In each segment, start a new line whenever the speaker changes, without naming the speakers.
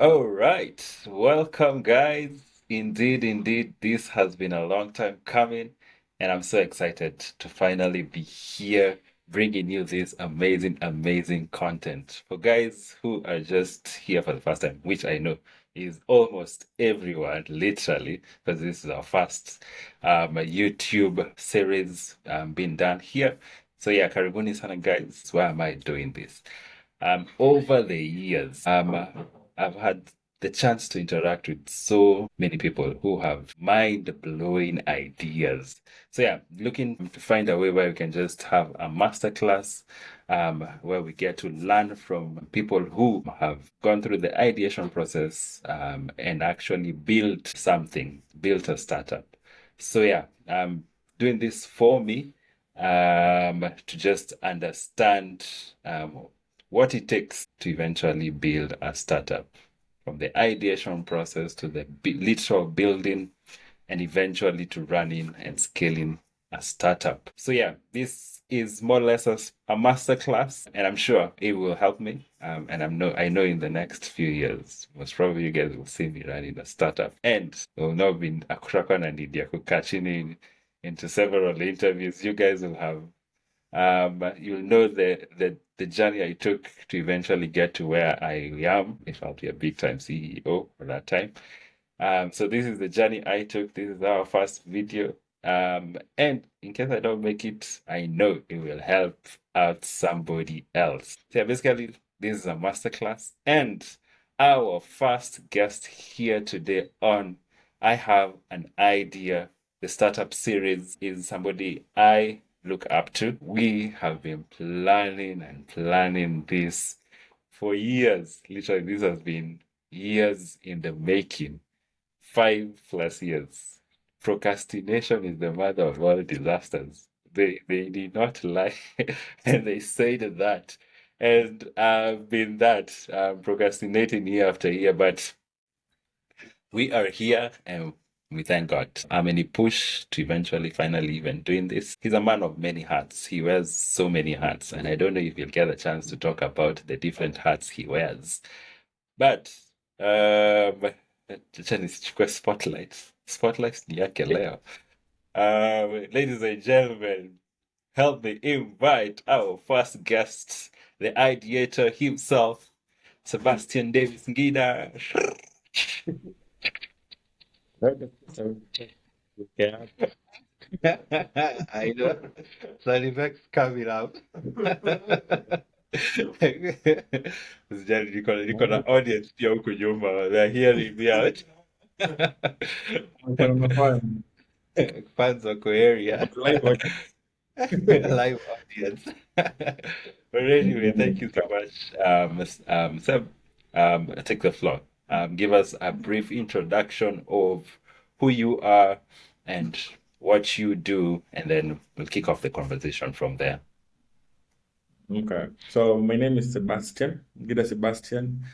All right. Welcome, guys. Indeed, this has been a long time coming, and I'm so excited to finally be here bringing you this amazing content. For guys who are just here for the first time, which I know is almost everyone, literally, because this is our first YouTube series being done here. So yeah, karibuni sana guys. Why am I doing this? Over the years, I've had the chance to interact with so many people who have mind-blowing ideas. So yeah, looking to find a way where we can just have a masterclass, where we get to learn from people who have gone through the ideation process, and actually built a startup. So yeah, doing this for me, to just understand what it takes to eventually build a startup, from the ideation process to the literal building and eventually to running and scaling a startup. So yeah, this is more or less a masterclass, and I'm sure it will help me. And I know in the next few years, most probably you guys will see me running a startup, and will not be a crack on and catching in into several interviews. You guys will have you'll know the journey I took to eventually get to where I am, if I'll be a big time CEO for that time. So this is the journey I took. This is our first video. And in case I don't make it, I know it will help out somebody else. So yeah, basically, this is a masterclass. And our first guest here today on I Have an Idea, the startup series, is somebody I look up to. We have been planning and planning this for years. Literally, this has been years in the making. 5+ years. Procrastination is the mother of all disasters. They did not lie, and they said that. And I've been procrastinating year after year, but we are here and we thank God. I'm in a push to eventually finally even doing this. He's a man of many hats. He wears so many hats, and I don't know if you'll get a chance to talk about the different hats he wears. But acha nisichukue spotlight ni yake leo. Ladies and gentlemen, help me invite our first guest, the ideator himself, Sebastian Davis Ngida.
Yeah. I know. Side effects coming out.
Usijali, niko na audience pia huku nyuma. They're hearing me out. Fans wako area.
Live audience.
Live audience. But anyway, thank you so much. Seb, take the floor. Give us a brief introduction of who you are and what you do, and then we'll kick off the conversation from there.
Okay. So my name is Sebastian, Ngida Sebastian.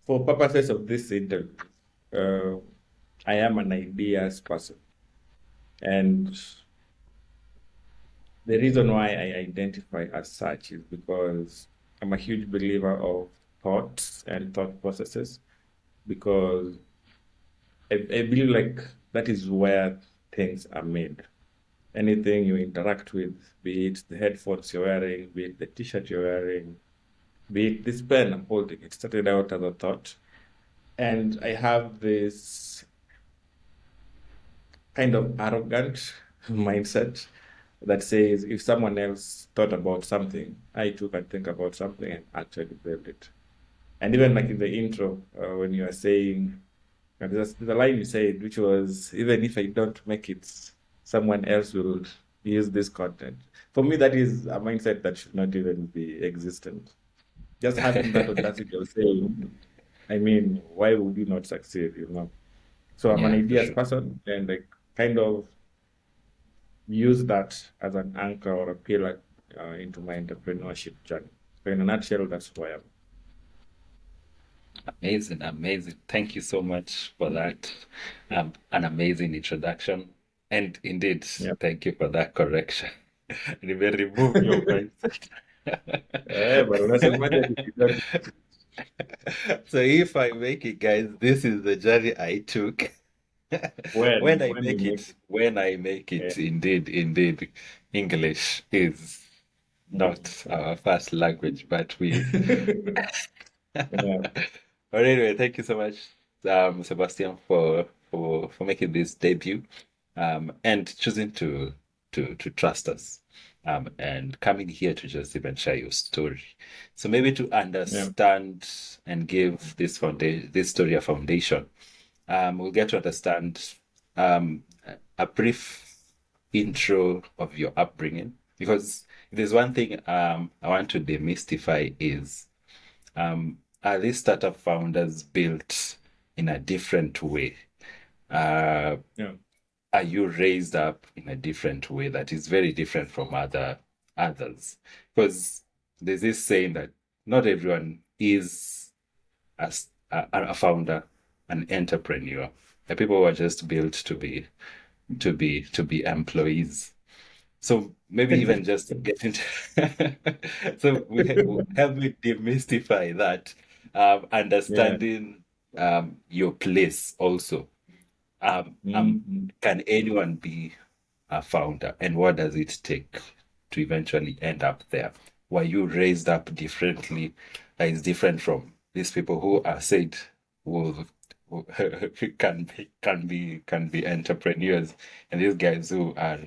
For purposes of this interview, uh, I am an ideas person. And the reason why I identify as such is because I'm a huge believer of thoughts and thought processes because I believe like that is where things are made. Anything you interact with, be it the headphones you're wearing, be it the t-shirt you're wearing, be it this pen I'm holding, it started out as a thought. And I have this kind of arrogant mindset that says if someone else thought about something, I too can think about something and actually build it. And even like in the intro, when you are saying, there's a line you said, which was, even if I don't make it, someone else will use this content. For me, that is a mindset that should not even be existent. Just having that audacity of saying, I mean, why would you not succeed, you know? So I'm an
Yeah, for
ideas
sure.
person and I kind of use that as an anchor or a pillar into my entrepreneurship journey. So in a nutshell, that's who I am.
Amazing. Thank you so much for that. An amazing introduction. And indeed,
Yeah.
thank you for that correction. You may remove your mindset.
But unasemaje tukidoti?
So if I make it, guys, this is the journey I took.
When you make it.
When I make
Yeah.
it, indeed, indeed, English is not
Mm.
our first language, but we.
Yeah.
But anyway, thank you so much, Sebastian, for making this debut, and choosing to trust us, and coming here to just even share your story. So maybe to
Yeah.
understand and give this story a foundation, we'll get to understand a brief intro of your upbringing, because if there's one thing I want to demystify is are these startup founders built in a different way? Uh,
Yeah.
are you raised up in a different way that is very different from others? Because there's this saying that not everyone is a founder, an entrepreneur. The people who are just built to be employees. So maybe even just get into so help me demystify that,
Yeah.
understanding your place also.
Mhm.
Can anyone be a founder, and what does it take to eventually end up there? Were you raised up differently? That is different from these people who are said who can be entrepreneurs, and these guys who are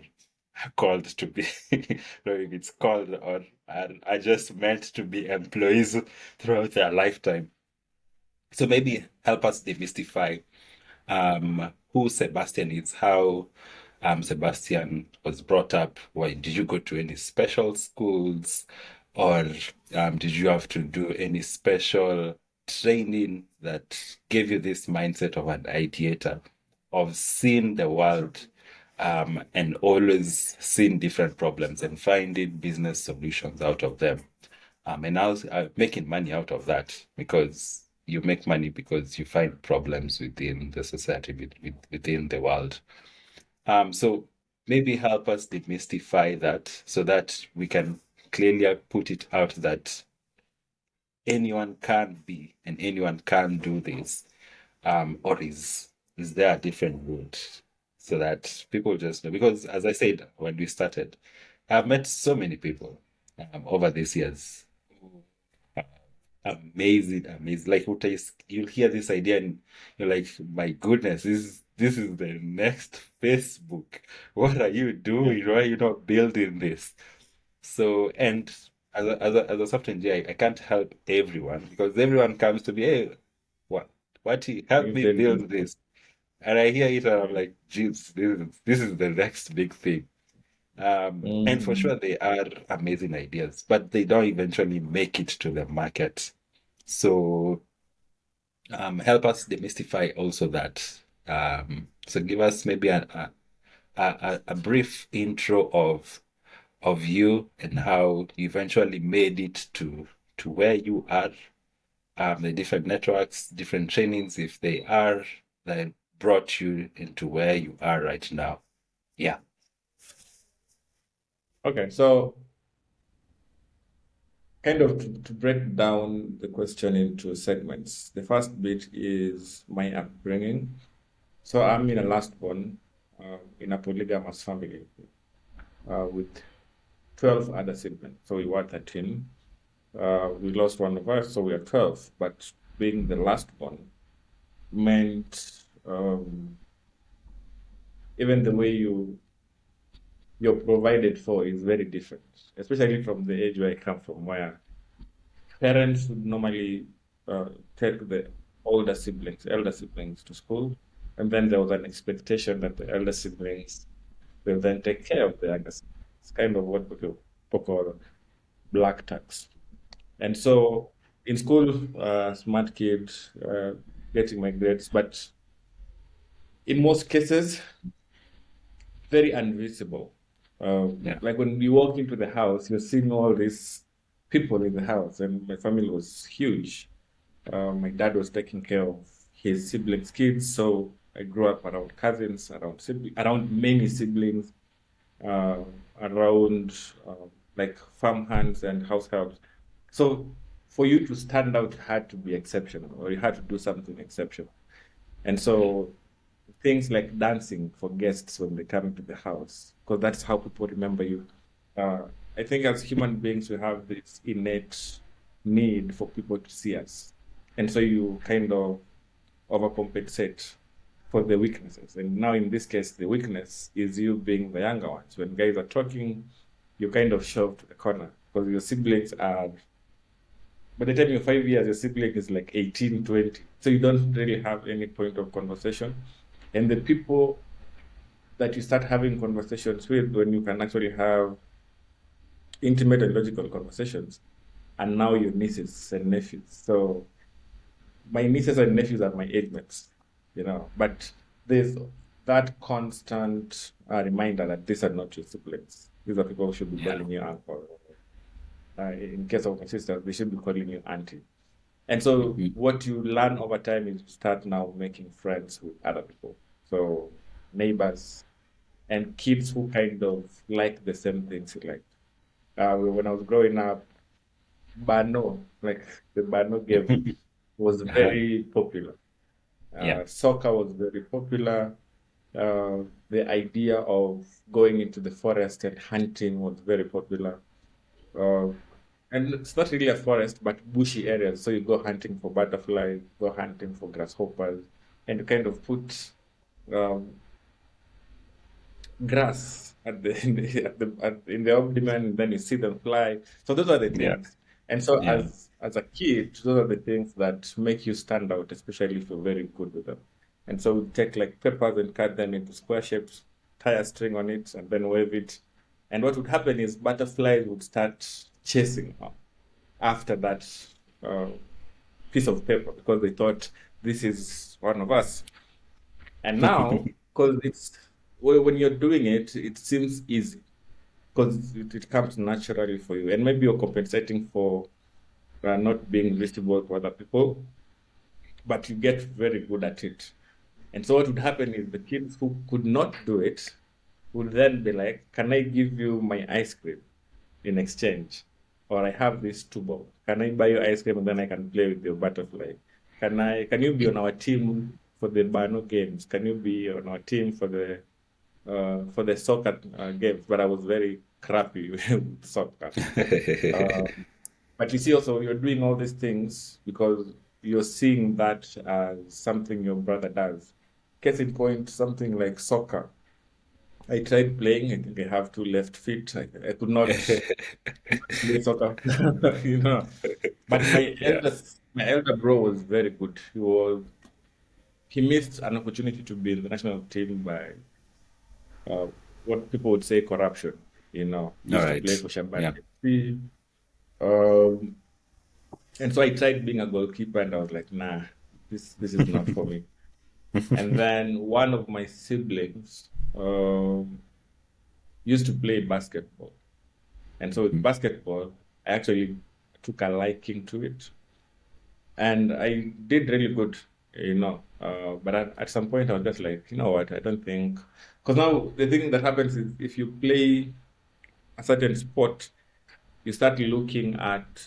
called to be, no, if it's called or are just meant to be employees throughout their lifetime. So maybe help us demystify who Sebastian is, how Sebastian was brought up. Why did you go to any special schools, or did you have to do any special training that gave you this mindset of an ideator, of seeing the world and always seeing different problems and finding business solutions out of them? And I was making money out of that, because you make money because you find problems within the society, within the world. So maybe help us demystify that so that we can clearly put it out that anyone can be and anyone can do this. Or is there a different route so that people just know? Because as I said when we started, I've met so many people over these years. Amazing, amazing. Like you'll hear this idea and you're like, my goodness, this is the next Facebook. What are you
Yeah.
doing? Why are you not building this? So, and as a software engineer, I can't help everyone, because everyone comes to me, hey, what help
You
me
build
build
this.
this. And I hear it and I'm
Yeah.
like, geez, this is the next big thing. And for
Mhm.
sure they are amazing ideas, but they don't eventually make it to the market. So help us demystify also that. So give us maybe a brief intro of you and how you eventually made it to where you are, the different networks, different trainings, if they are, that brought you into where you are right now. Yeah.
Okay, so kind of to break down the question into segments. The first bit is my upbringing. So I'm in a last born in a polygamous family with 12 other siblings. So we were 13. We lost one of us, so we are 12. But being the last one meant even the way you're provided for is very different, especially from the age where I come from, where parents would normally uh, take the elder siblings to school, and then there was an expectation that the elder siblings will then take care of the younger siblings. It's kind of what we call black tax. And so in school, smart kid, getting my grades, but in most cases, very invisible.
Yeah.
Like when you walk into the house, you're seeing all these people in the house, and my family was huge. My dad was taking care of his siblings' kids, so I grew up around cousins, around many siblings, around like farm hands and house helps. So for you to stand out, you had to be exceptional, or you had to do something exceptional. And so things like dancing for guests when they come into the house, because that's how people remember you. Uh, I think as human beings, we have this innate need for people to see us. And so you kind of overcompensate for the weaknesses. And now in this case, the weakness is you being the younger ones. When guys are talking, you kind of shove to the corner because your siblings are, by the time you're 5 years, your sibling is like 18, 20. So you don't really have any point of conversation. And the people that you start having conversations with when you can actually have intimate and logical conversations and now your nieces and nephews. So my nieces and nephews are my age mates, but there's that constant reminder that these are not your siblings. These are people who should be
Yeah.
calling you uncle. In case of my sisters, they should be calling you auntie. And so
Mhm.
what you learn over time is you start now making friends with other people. So neighbors and kids who kind of like the same things you like. When I was growing up, Bano, like the Bano game, was
Uh-huh.
very popular.
Yeah.
Soccer was very popular. The idea of going into the forest and hunting was very popular. Uh, and it's not really a forest, but bushy areas. So you go hunting for butterflies, go hunting for grasshoppers, and you kind of put um, grass at the in the abdomen, and then you see them fly. So those are the
Yeah.
things. And so
Yeah.
as a kid, those are the things that make you stand out, especially if you're very good with them. And so we take like papers and cut them into square shapes, tie a string on it, and then wave it. And what would happen is butterflies would start chasing after that uh, piece of paper because they thought this is one of us. And now, because when you're doing it, it seems easy because it comes naturally for you. And maybe you're compensating for not being visible to other people, but you get very good at it. And so what would happen is the kids who could not do it would then be like, can I give you my ice cream in exchange? Or I have this tubo. Can I buy you ice cream and then I can play with your butterfly? Can you be on our team for the Bano games? Can you be on our team for the soccer games? But I was very crappy with soccer. Uh, but you see, also, you're doing all these things because you're seeing that as something your brother does. Case in point, something like soccer. I tried playing. I think I have two left feet. I could not play soccer, you know. But
Yeah.
my elder bro was very good. He missed an opportunity to be in the national team by uh, what people would say corruption. He
All
used to play
right.
for Shabana
Yeah.
FC. Um, and so I tried being a goalkeeper, and I was like, nah, this is not for me. And then one of my siblings used to play basketball. And so with basketball, I actually took a liking to it. And I did really good, But at some point, I was just like, you know what? I don't think. Because now the thing that happens is if you play a certain sport, you start looking at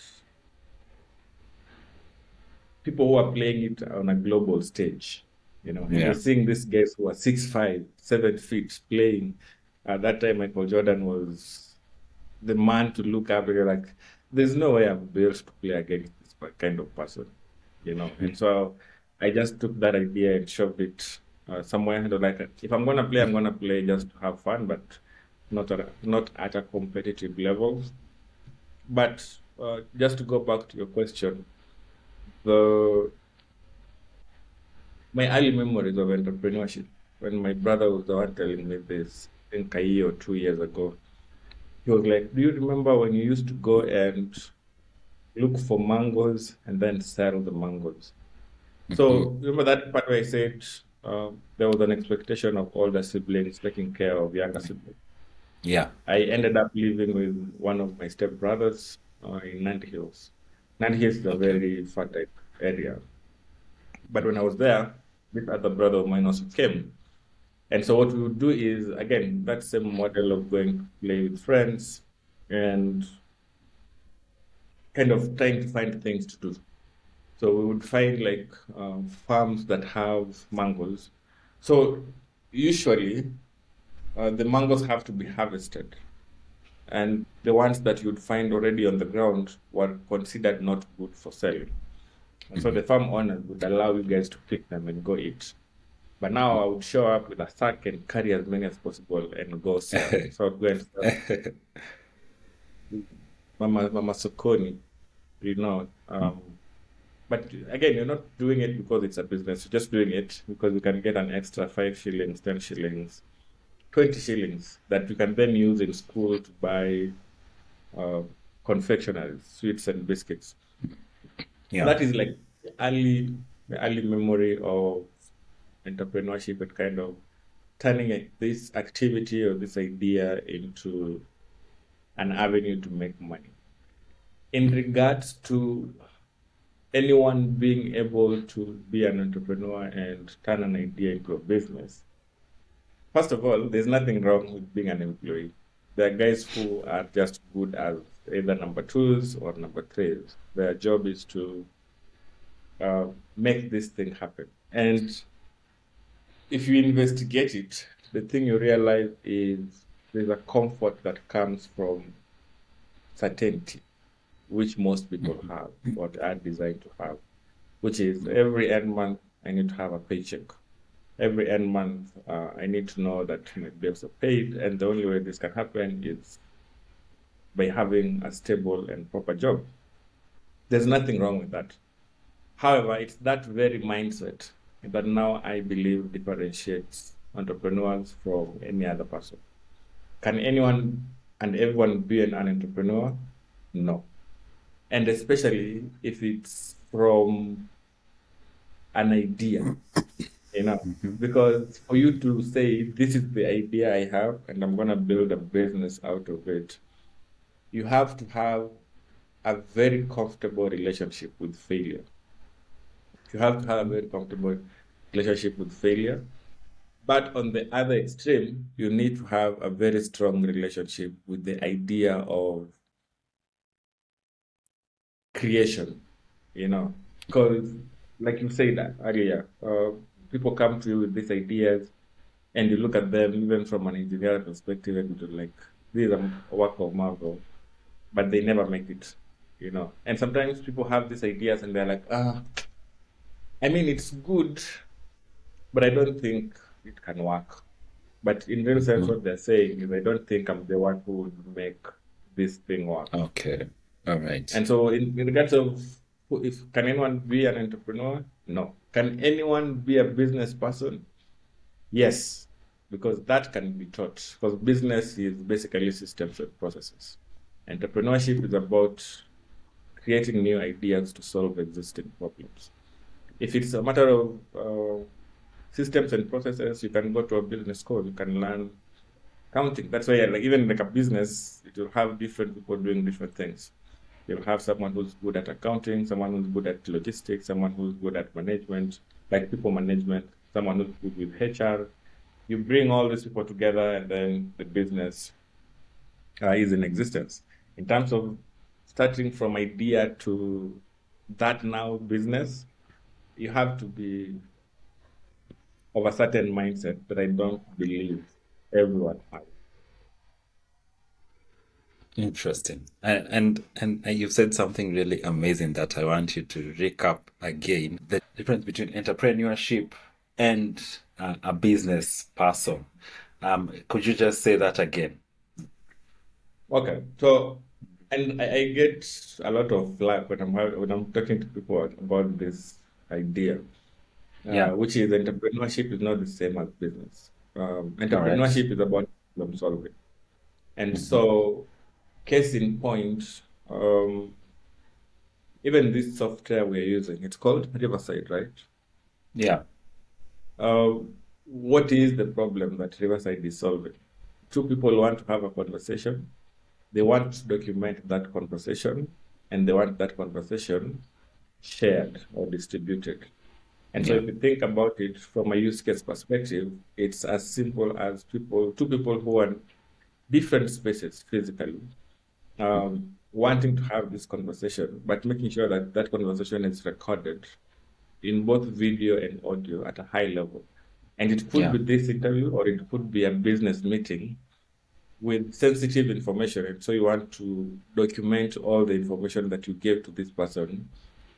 people who are playing it on a global stage, and you're
Yeah.
seeing these guys who are 6'5", 7 feet playing. At that time, Michael Jordan was the man to look up. And you're like, there's no way I'm built to play against this kind of person. And so I just took that idea and shoved it somewhere. And like, if I'm I'm gonna play just to have fun, but not at a competitive level. But just to go back to your question, the my early memories of entrepreneurship, when my brother was the one telling me this, I think a year or 2 years ago, he was like, do you remember when you used to go and look for mangoes and then sell the mangoes?
Mhm.
So remember that part where I said there was an expectation of older siblings taking care of younger siblings.
Yeah.
I ended up living with one of my stepbrothers in Nandi Hills. Nandi Hills is a
Okay.
very fertile area. But when I was there, this other brother of mine also came. And so what we would do is, again, that same model of going to play with friends. And kind of trying to find things to do. So we would find like farms that have mangoes. So usually the mangoes have to be harvested, and the ones that you'd find already on the ground were considered not good for selling. And so the farm owners would allow you guys to pick them and go eat. But now I would show up with a sack and carry as many as possible and go sell. So I'd go and sell Mama Sokoni, you know. But again, you're not doing it because it's a business. You're just doing it because you can get an extra 5 shillings, 10 shillings, 20 shillings that you can then use in school to buy uh, confectionery, sweets and biscuits. So
Yeah.
that is like the early memory of entrepreneurship and kind of turning this activity or this idea into an avenue to make money. In regards to anyone being able to be an entrepreneur and turn an idea into a business, first of all, there's nothing wrong with being an employee. There are guys who are just good as either number twos or number threes. Their job is to uh, make this thing happen. And if you investigate it, the thing you realize is there's a comfort that comes from certainty, which most people have or are designed to have, which is every end month I need to have a paycheck. Every end month I need to know that my bills are paid, and the only way this can happen is by having a stable and proper job. There's nothing wrong with that. However, it's that very mindset that now I believe differentiates entrepreneurs from any other person. Can anyone and everyone be an entrepreneur? No. And especially if it's from an idea, you know, because for you to say, this is the idea I have and I'm going to build a business out of it, you have to have a very comfortable relationship with failure. You have to have a very comfortable relationship with failure. But on the other extreme, you need to have a very strong relationship with the idea of creation, you know, because like you said earlier, people come to you with these ideas and you look at them even from an engineering perspective and you're like, this is a work of marvel, but they never make it, you know. And sometimes people have these ideas and they're like, I mean, it's good, but I don't think it can work. But in real sense,
Mhm.
what they're saying is, I don't think I'm the one who would make this thing work.
Okay. All right.
And so, in regards of if can anyone be an entrepreneur? No. Can anyone be a business person? Yes, because that can be taught. Because business is basically systems and processes. Entrepreneurship is about creating new ideas to solve existing problems. If it's a matter of systems and processes, you can go to a business school. You can learn counting. That's why, like even like a business, it will have different people doing different things. You'll have someone who's good at accounting, someone who's good at logistics, someone who's good at management, like people management, someone who's good with HR. You bring all these people together, and then the business is in existence. In terms of starting from idea to that now business, you have to be of a certain mindset that I don't believe everyone has.
Interesting. And you've said something really amazing that I want you to recap again. The difference between entrepreneurship and a business person. Could you just say that again?
Okay, so and I get a lot of flack when I'm talking to people about this idea,
Yeah.
which is entrepreneurship is not the same as business.
All right.
Entrepreneurship is about problem solving, and
Hmm.
so case in point, even this software we're using, it's called Riverside, right?
Yeah.
Uh, what is the problem that Riverside is solving? Two people want to have a conversation. They want to document that conversation, and they want that conversation shared or distributed. And so
Yeah.
if you think about it from a use case perspective, it's as simple as two people who are in different spaces physically. wanting to have this conversation, but making sure that that conversation is recorded in both video and audio at a high level. And it could
Yeah.
be this interview or it could be a business meeting with sensitive information. And so you want to document all the information that you gave to this person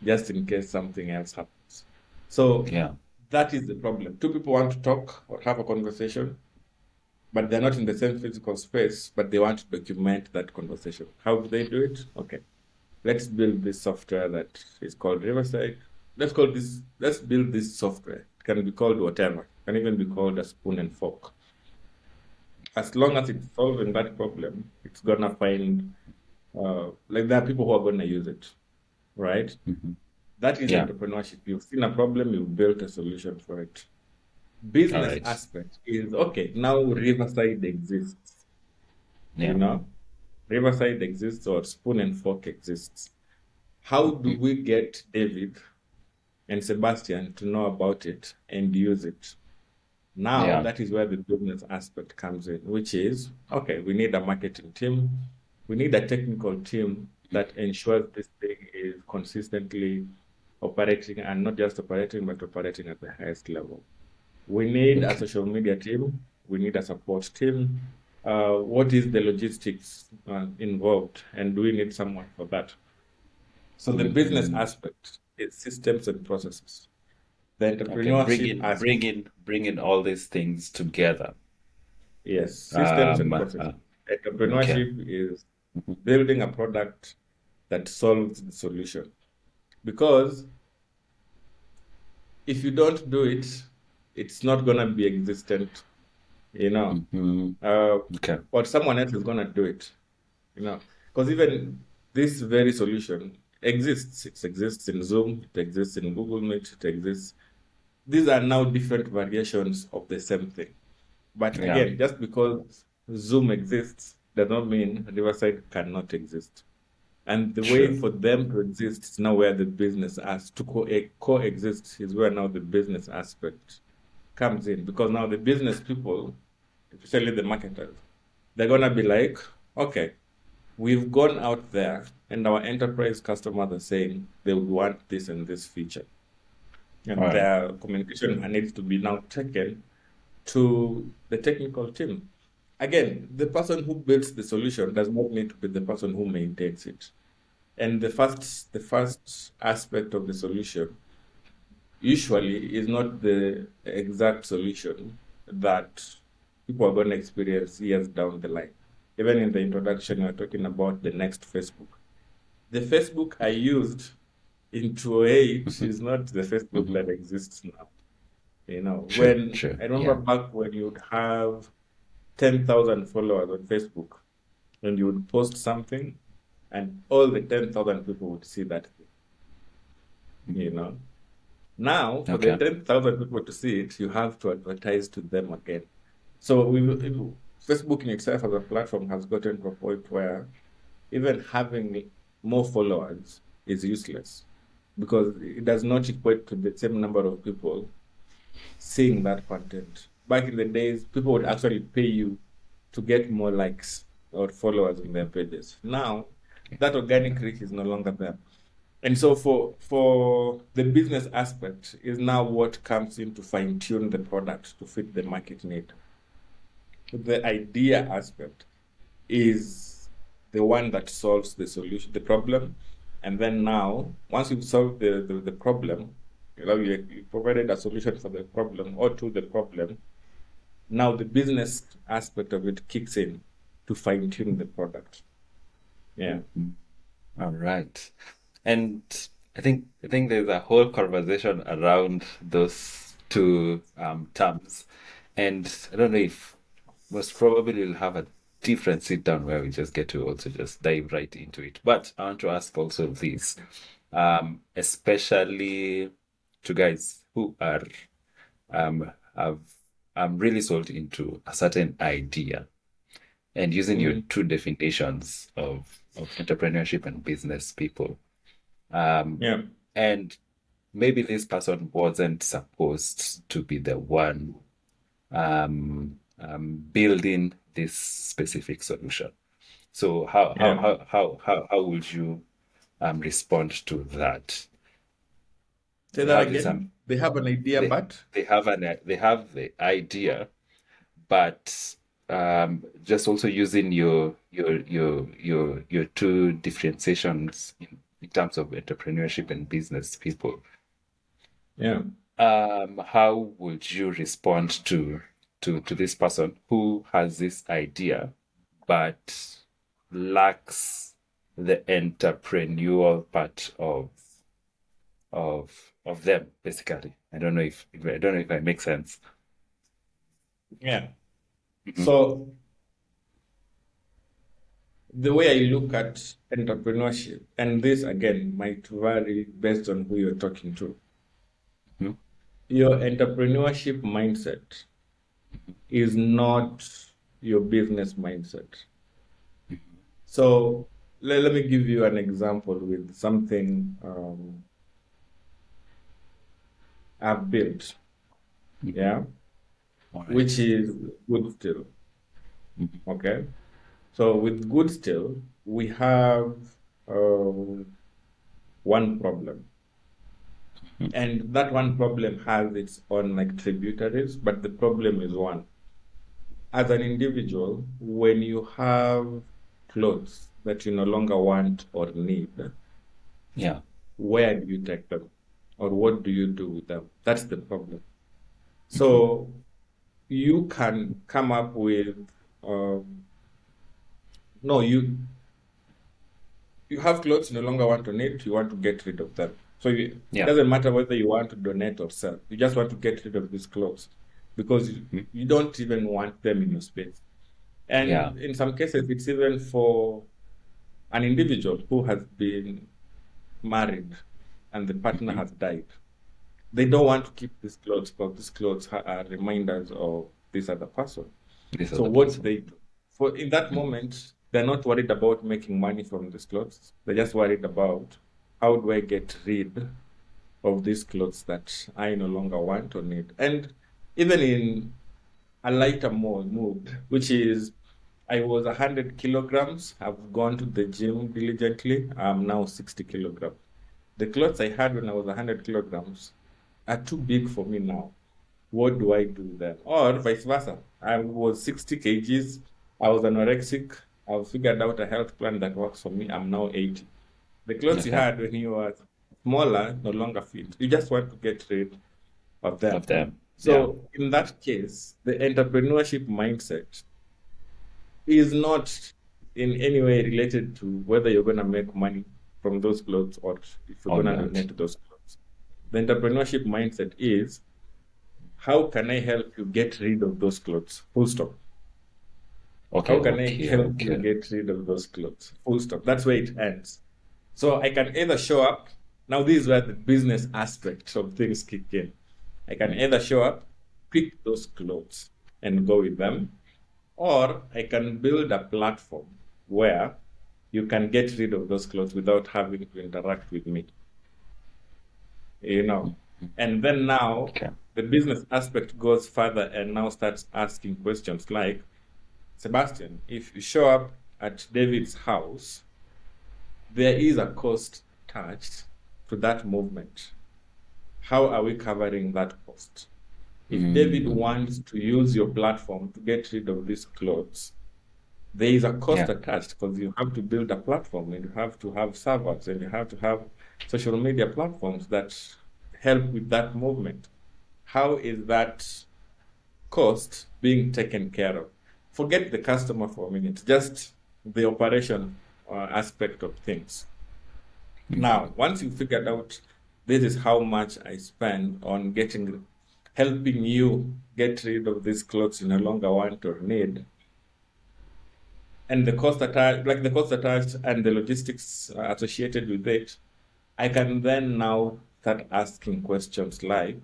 just in case something else happens. So
Yeah.
that is the problem. Two people want to talk or have a conversation, but they're not in the same physical space, but they want to document that conversation. How do they do it? Okay. Let's build this software that is called Riverside. Let's build this software. It can be called whatever. It can even be called a spoon and fork. As long as it's solving that problem, it's gonna find like there are people who are gonna use it, right?
Hmm.
That is
Yeah.
entrepreneurship. You've seen a problem, you've built a solution for it.
All
Business
right.
aspect is okay, now Riverside exists, you
Yeah.
know? Riverside exists or spoon and fork exists. How do
Hmm.
we get David and Sebastian to know about it and use it? Now,
Yeah.
that is where the business aspect comes in, which is okay, we need a marketing team, we need a technical team that ensures this thing is consistently operating and not just operating, but operating at the highest level. We need a
Okay.
social media team, we need a support team. What is the logistics involved, and do we need someone for that? So the business
Hmm.
aspect is systems and processes. The
Okay.
entrepreneurship aspect,
Bring in all these things together.
yes, systems
Um.
and
Uh,
processes.
okay.
Entrepreneurship is
Mhm.
building a product that solves the solution. Because if you don't do it, it's not gonna be existent, you know.
Mhm.
Uh,
Okay.
or someone else is gonna do it, you know. Because even this very solution exists. It exists in Zoom, it exists in Google Meet, it exists. These are now different variations of the same thing. But
Yeah.
again, just because Zoom exists does not mean Riverside cannot exist. And the way
True.
for them to exist is now where the business has to coexist is where now the business aspect comes in. Because now the business people, especially the marketers, they're gonna be like, okay, we've gone out there and our enterprise customers are saying they would want this and this feature.
All
And
right.
their communication needs to be now taken to the technical team. Again, the person who builds the solution does not need to be the person who maintains it. And the first aspect of the solution usually is not the exact solution that people are going to experience years down the line. Even in the introduction, we are talking about the next Facebook. The Facebook I used in 2008
Mhm.
is not the Facebook
Mhm.
that exists now. You know,
True.
when
True.
I remember
Yeah.
back when you'd have 10,000 followers on Facebook and you would post something and all the 10,000 people would see that thing, you
Mhm.
know. Now, for the
Okay.
10,000 people to see it, you have to advertise to them again. So Facebook in itself as a platform has gotten to a point where even having more followers is useless because it does not equate to the same number of people seeing that content. Back in the days, people would actually pay you to get more likes or followers on their pages. Now, that organic reach is no longer there. And so for the business aspect is now what comes in to fine tune the product to fit the market need. The idea aspect is the one that solves the solution, the problem. And then now, once you've solved the problem, you provided a solution for the problem or to the problem. Now the business aspect of it kicks in to fine tune the product. Yeah.
Mhm. All right. And I think there's a whole conversation around those two terms. And I don't know if most probably we'll have a different sit down where we just get to also just dive right into it. But I want to ask also this, especially to guys who are have really sold into a certain idea and using your
Mhm.
two definitions of entrepreneurship and business people.
Yeah.
And maybe this person wasn't supposed to be the one building this specific solution. So how how
Yeah.
how how how, how would you respond to that?
Say
They
that
have this
again. They have an idea,
they
but
they have the idea, but just also using your two differentiations in terms of entrepreneurship and business people.
yeah.
How would you respond to this person who has this idea but lacks the entrepreneurial part of them, basically? I don't know if I make sense.
Yeah.
Mhm.
So the way I look at entrepreneurship, and this again might vary based on who you're talking to.
Mhm.
Your entrepreneurship mindset is not your business mindset. So let me give you an example with something I've built,
Mhm.
yeah,
All right.
which is GoodStill.
Mhm.
Okay. So with GoodStill, we have um, one problem.
Mhm.
And that one problem has its own like tributaries, but the problem is one. As an individual, when you have clothes that you no longer want or need,
Yeah.
where do you take them? Or what do you do with them? That's the problem.
Mhm.
So you can come up with no, you have clothes you no longer want to need, you want to get rid of them. So it
Yeah.
doesn't matter whether you want to donate or sell. You just want to get rid of these clothes because
Mhm.
you don't even want them in your space.
Yeah.
And in some cases, it's even for an individual who has been married and the partner
Mhm.
has died. They don't want to keep these clothes because these clothes are reminders of this other person.
This
So
other
what
person.
they do for in that
Mhm.
moment, they're not worried about making money from these clothes. They're just worried about how do I get rid of these clothes that I no longer want or need. And even in a lighter mood, which is I was 100 kilograms. I've gone to the gym diligently. I'm now 60 kilograms. The clothes I had when I was 100 kilograms are too big for me now. What do I do then? Or vice versa. I was 60 kgs. I was anorexic. I've figured out a health plan that works for me. I'm now 80. The clothes you
Okay.
had when you were smaller no longer fit. You just want to get rid of
Of
them.
them. Yeah.
So in that case, the entrepreneurship mindset is not in any way related to whether you're going to make money from those clothes or if you're
Or
going to
not.
donate those clothes. The entrepreneurship mindset is how can I help you get rid of those clothes? Full stop.
Okay.
How can I
Okay.
help you
Okay.
get rid of those clothes? Full stop. That's where it ends. So I can either show up. Now, this is where the business aspect of things kick in. I can
Mhm.
either show up, pick those clothes, and go with them, or I can build a platform where you can get rid of those clothes without having to interact with me, you know.
Mhm.
And then now
Okay.
the business aspect goes further and now starts asking questions like, Sebastian, if you show up at David's house, there is a cost attached to that movement. How are we covering that cost? If David
Mm.
wants to use your platform to get rid of these clothes, there is a cost
Yeah.
attached because you have to build a platform and you have to have servers and you have to have social media platforms that help with that movement. How is that cost being taken care of? Forget the customer for a minute, just the operation aspect of things.
Mhm.
Now, once you figured out this is how much I spend on helping you get rid of these clothes you no longer want or need, and the cost attached, like the cost attached and the logistics associated with it, I can then now start asking questions like,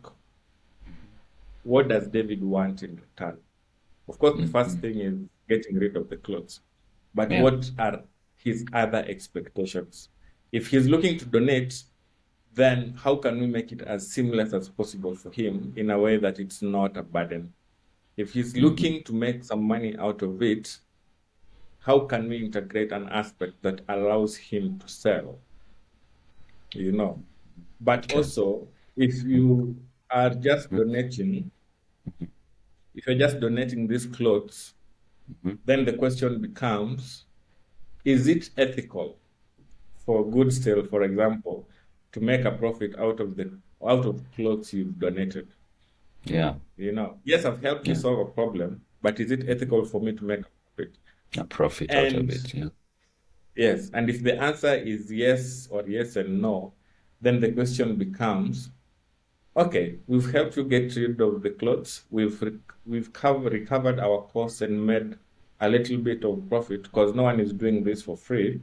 what does David want in return? Of course, the first
Mhm.
thing is getting rid of the clothes, but
Yeah.
what are his other expectations? If he's looking to donate, then how can we make it as seamless as possible for him in a way that it's not a burden? If he's
Mhm.
looking to make some money out of it, how can we integrate an aspect that allows him to sell, you know? But
Okay.
also, if
Mhm,
you are just
mhm,
donating, if you're just donating these clothes,
mhm.
then the question becomes, is it ethical for GoodStill, for example, to make a profit out of clothes you've donated?
Yeah.
Yes, I've helped you
Yeah.
solve a problem, but is it ethical for me to make a profit?
A profit out of
And
it. Yeah.
yes, and if the answer is yes or yes and no, then the question becomes, okay, we've helped you get rid of the clothes. Recovered our costs and made a little bit of profit because no one is doing this for free.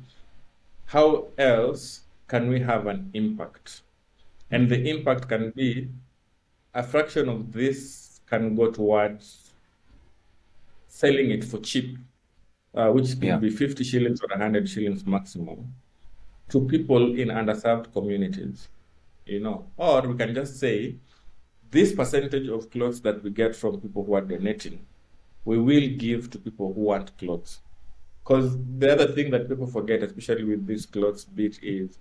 How else can we have an impact? And
Mhm.
the impact can be a fraction of this can go towards selling it for cheap, which could
Yeah.
be 50 shillings or 100 shillings maximum, to people in underserved communities, Or we can just say this percentage of clothes that we get from people who are donating, we will give to people who want clothes. Because the other thing that people forget, especially with this clothes bit, is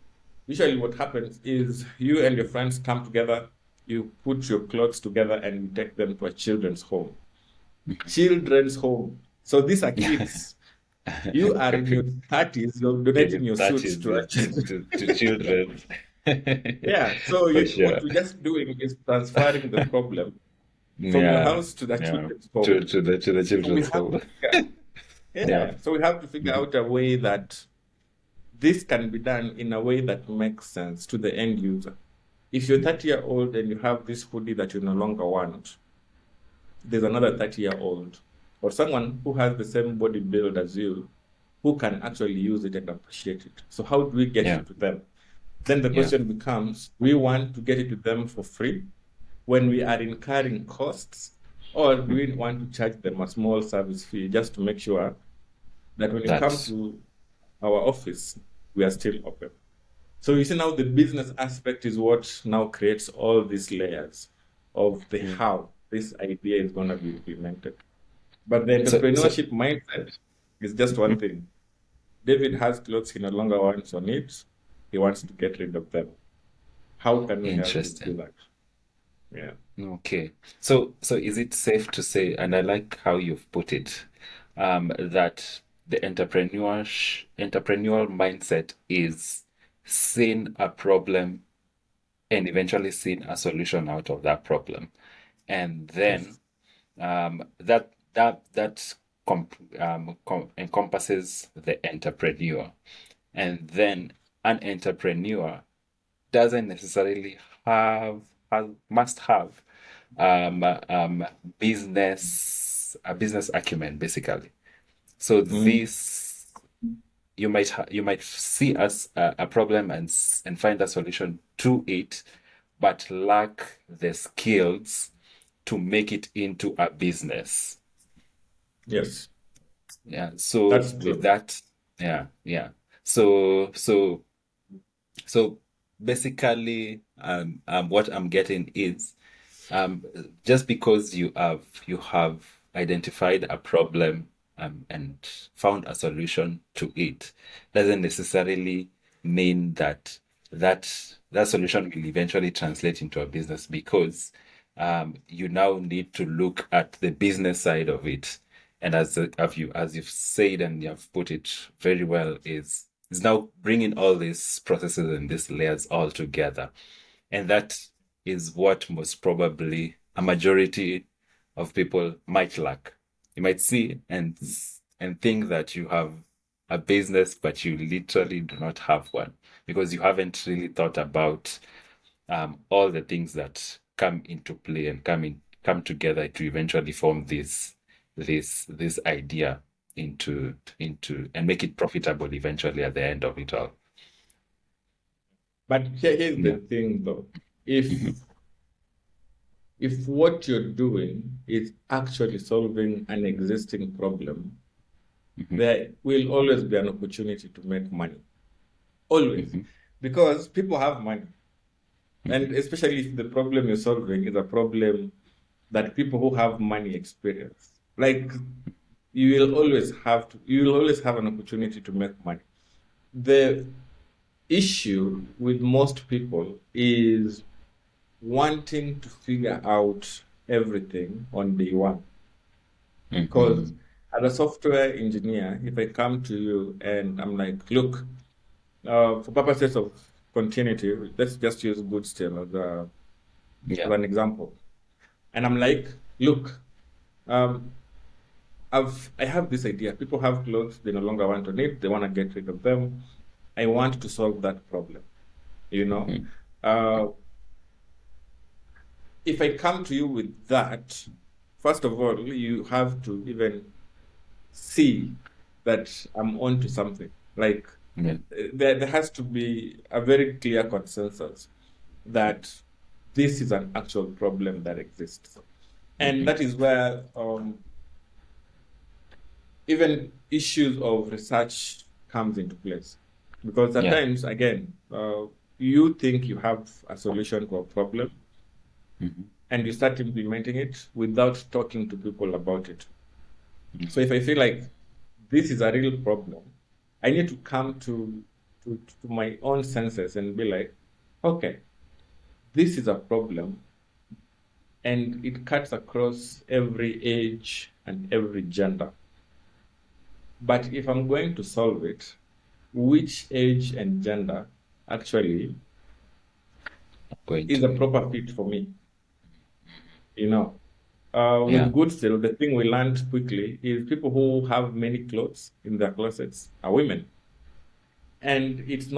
usually what happens is you and your friends come together, you put your clothes together, and you take them to a children's home. Children's home. So these are kids. You are in your 30s, you're donating
Giving
your suits
30s
to a
to children.
Yeah, so
For
what
sure.
we're just doing is transferring the problem from your
Yeah.
house to the
Yeah.
children's home.
To the
So we
children's
have to
home.
figure,
Yeah.
yeah, so we have to figure
Mhm.
out a way that this can be done in a way that makes sense to the end user. If you're 30-year-old and you have this hoodie that you no longer want, there's another 30-year-old or someone who has the same body build as you who can actually use it and appreciate it. So how do we get
Yeah.
it to them? Then the
Yeah.
question becomes, we want to get it to them for free when we are incurring costs, or do we
Mhm.
want to charge them a small service fee just to make sure that when you come
That's
to our office, we are still open? So you see now the business aspect is what now creates all these layers of the
yeah.
how this idea is going to be implemented. But the
So
entrepreneurship mindset is just one
mhm.
thing. David has clothes he no longer wants on it. He wants to get rid of them. How can we help him do
Interesting.
that? Yeah.
Okay. So is it safe to say, and I like how you've put it, that the entrepreneurial mindset is seeing a problem and eventually seeing a solution out of that problem. And then
Yes.
that encompasses the entrepreneur. And then an entrepreneur doesn't necessarily must have um, um, a business acumen, basically. So
Mm.
this you might see as a problem and find a solution to it, but lack the skills to make it into a business.
Yes.
Yeah. So
That's
with
true.
that, yeah, yeah. So so basically, what I'm getting is, um, just because you have identified a problem and found a solution to it, doesn't necessarily mean that that solution will eventually translate into a business, because you now need to look at the business side of it. And as you've said and you've put it very well, is now bringing all these processes and these layers all together. And that is what most probably a majority of people might lack. You might see and think that you have a business, but you literally do not have one, because you haven't really thought about all the things that come into play and come together to eventually form this idea into and make it profitable eventually at the end of it all.
But here's
Yeah.
the thing though.
Mhm.
If what you're doing is actually solving an existing problem,
Mhm.
there will always be an opportunity to make money. Always.
Mhm.
Because people have money. And
Mhm.
especially if the problem you're solving is a problem that people who have money experience. Like you will always have an opportunity to make money. The issue with most people is wanting to figure out everything on day one. Because
Mm-hmm.
as a software engineer, if I come to you and I'm like, look, for purposes of continuity, let's just use GoodStill as
Yeah.
an example. And I'm like, look, um, I have this idea. People have clothes they no longer want to need, they want to get rid of them. I want to solve that problem, you know.
Mm-hmm.
Uh, if I come to you with that, first of all, you have to even see that I'm onto something. Like
Yeah.
there has to be a very clear consensus that this is an actual problem that exists. And
Mm-hmm.
that is where even issues of research comes into place. Because at
Yeah.
times, again, you think you have a solution to a problem
Mm-hmm.
and you start implementing it without talking to people about it. So
Mm-hmm.
if I feel like this is a real problem, I need to come to my own senses and be like, okay, this is a problem and it cuts across every age and every gender. But if I'm going to solve it, which age and gender actually
Going
is
to
a
be.
proper fit for me? You know,
Yeah.
with good still, the thing we learned quickly is people who have many clothes in their closets are women. And it's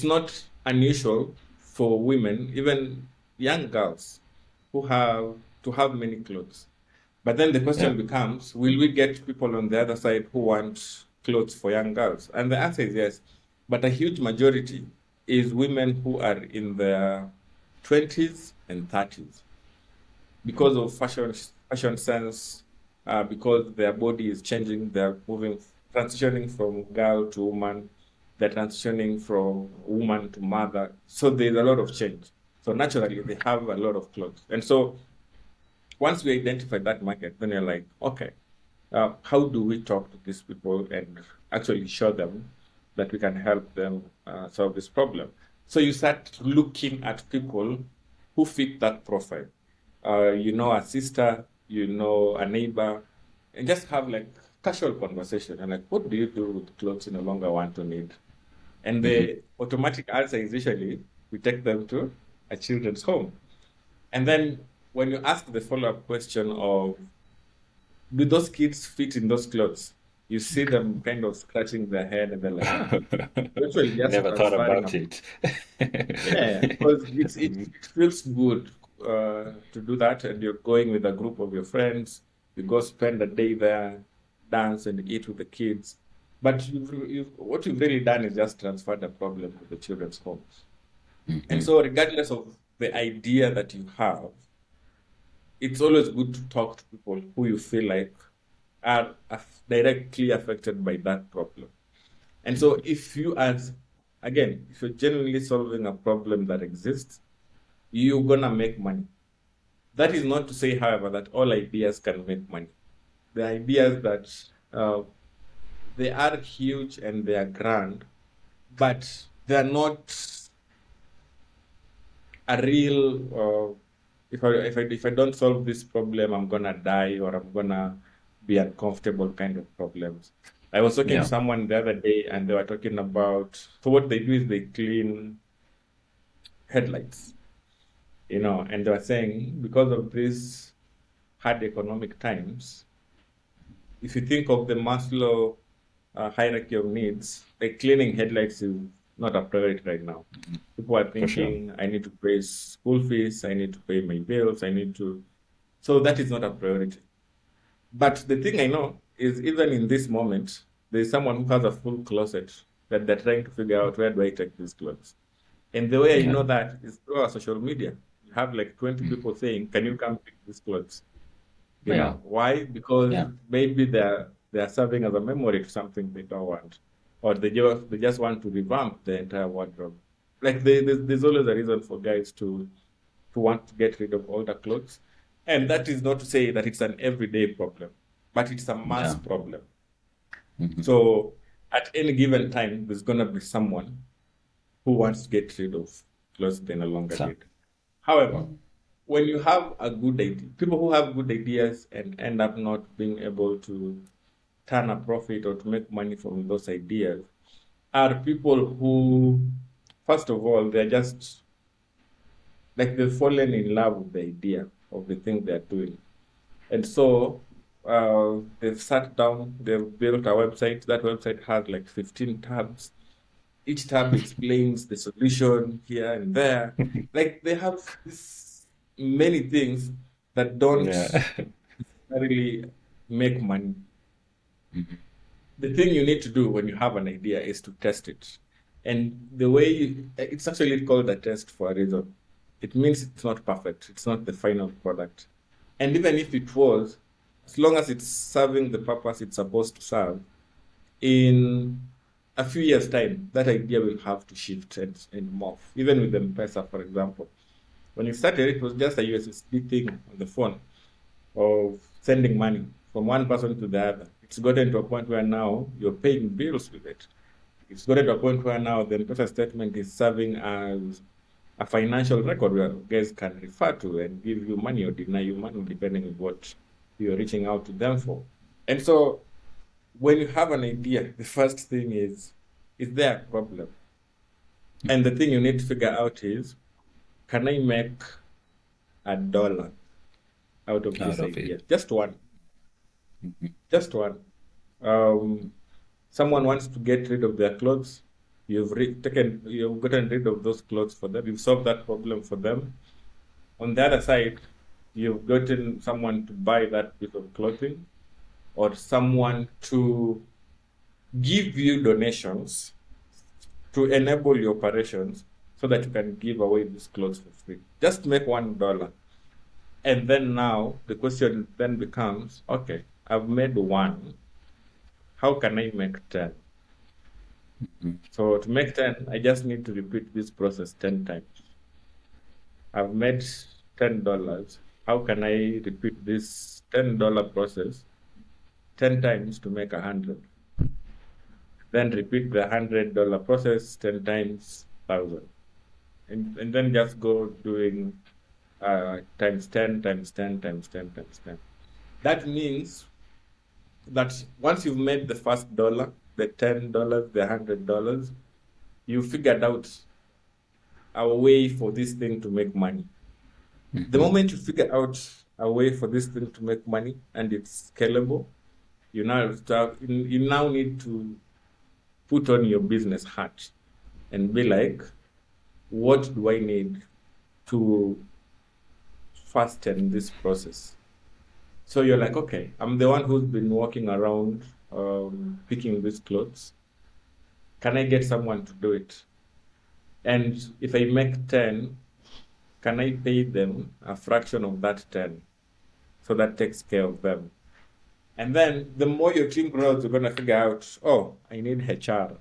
not unusual for women, even young girls, who have to have many clothes. But then the
Yeah.
question becomes, will we get people on the other side who want clothes for young girls? And the answer is yes. But a huge majority is women who are in their 20s and 30s because of fashion sense, because their body is changing, they're transitioning from girl to woman, they're transitioning from woman to mother. So there's a lot of change. So naturally, they have a lot of clothes. And so once we identify that market, then you're like, okay, how do we talk to these people and actually show them that we can help them solve this problem? So you start looking at people who fit that profile. You know, a sister, you know, a neighbor, and just have like casual conversation and like, what do you do with clothes you no longer want to need? And
Mm-hmm.
the automatic answer is usually we take them to a children's home. And then when you ask the follow-up question of do those kids fit in those clothes? You see them kind of scratching their head and they're like, actually just
Never thought
transferring
about
up.
it.
Yeah, because it feels good to do that, and you're going with a group of your friends. You go spend a day there, dance and eat with the kids. But what you've really done is just transfer the problem to the children's homes. And
Mm-hmm.
so, regardless of the idea that you have, it's always good to talk to people who you feel like are directly affected by that problem. And so, if you as again, if you're genuinely solving a problem that exists, you're gonna make money. That is not to say, however, that all ideas can make money. The ideas that they are huge and they are grand, but they're not a real if I don't solve this problem, I'm gonna die or I'm gonna be uncomfortable kind of problems. I was talking to
Yeah.
someone the other day and they were talking about so what they do is they clean headlights, you know, and they were saying because of these hard economic times, if you think of the Maslow hierarchy of needs, like cleaning headlights is not a priority right now. People are
For sure.
thinking, I need to pay school fees, I need to pay my bills, I need to. So that is not a priority. But the thing I know is even in this moment, there's someone who has a full closet that they're trying to figure out where do I take these clothes. And the way I
Yeah.
know that is through our social media. You have like 20
Mm.
people saying, can you come pick these clothes? You
Yeah.
know, why? Because
Yeah.
maybe they're serving as a memory to something they don't want. Or they just want to revamp the entire wardrobe. Like there's always a reason for guys to want to get rid of older clothes. And that is not to say that it's an everyday problem, but it's a mass
Yeah.
problem.
Hmm.
So at any given time, there's going to be someone who wants to get rid of clothes they no longer
So,
need. However,
mm,
when you have a good idea, people who have good ideas and end up not being able to turn a profit or to make money from those ideas are people who, first of all, they're just like they've fallen in love with the idea of the thing they're doing. And so they've sat down, they've built a website. That website has like 15 tabs. Each tab explains the solution here and there. Like they have this many things that don't
yeah.
really make money.
Mhm.
The thing you need to do when you have an idea is to test it. And the way it's actually called a test for a reason. It means it's not perfect, it's not the final product. And even if it was, as long as it's serving the purpose it's supposed to serve, in a few years' time, that idea will have to shift and morph. Even with M-Pesa, for example. When you started, it was just a USSD thing on the phone of sending money from one person to the other. It's gotten to a point where now you're paying bills with it. It's gotten to a point where now the M-Pesa statement is serving as a financial record where guys can refer to and give you money or deny you money depending on what you're reaching out to them for. And so when you have an idea, the first thing is there a problem? And the thing you need to figure out is, can I make $1 out of
Out
this
of it.
idea? Just one.
Mhm.
Just one. Um, Someone wants to get rid of their clothes. You've gotten rid of those clothes for them. You've solved that problem for them. On the other side, you've gotten someone to buy that piece of clothing or someone to give you donations to enable your operations so that you can give away these clothes for free. Just make $1. And then now the question then becomes, okay, I've made one. How can I make 10?
Mhm.
So to make 10, I just need to repeat this process 10 times. I've made $10. How can I repeat this $10 process 10 times to make 100? Then repeat the $100 process 10 times 1,000. And then just go doing times 10 times 10 times 10 times 10. That means that once you've made the first dollar, the $10, the $100, you figured out a way for this thing to make money. The
Mhm.
moment you figure out a way for this thing to make money and it's scalable, you now need to put on your business hat and be like, what do I need to fasten this process? So you're like, okay, I'm the one who's been walking around picking these clothes. Can I get someone to do it? And if I make 10, can I pay them a fraction of that 10? So that takes care of them. And then the more your team grows, you're going to figure out, oh, I need HR.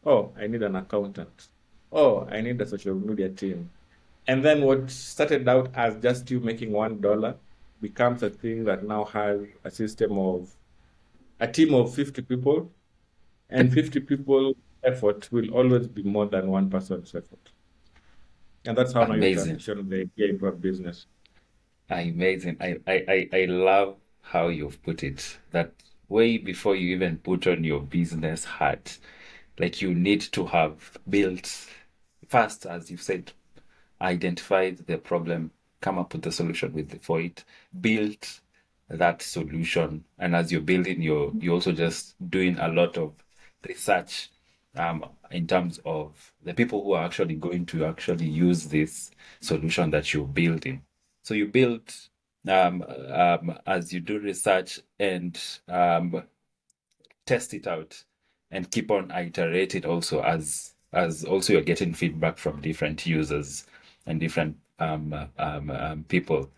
Oh, I need an accountant. Oh, I need a social media team. And then what started out as just you making $1 becomes a thing that now has a system of a team of 50 people, and 50 people effort will always be more than one person's effort. And that's how now you
Amazing.
transition the idea into a business.
Amazing. I love how you've put it. That way before you even put on your business hat, like you need to have built first, as you said, identified the problem, come up with the solution for it, build that solution. And as you're building, you're also just doing a lot of research in terms of the people who are actually going to actually use this solution that you're building. So you build as you do research and test it out and keep on iterating also as also you're getting feedback from different users and different people.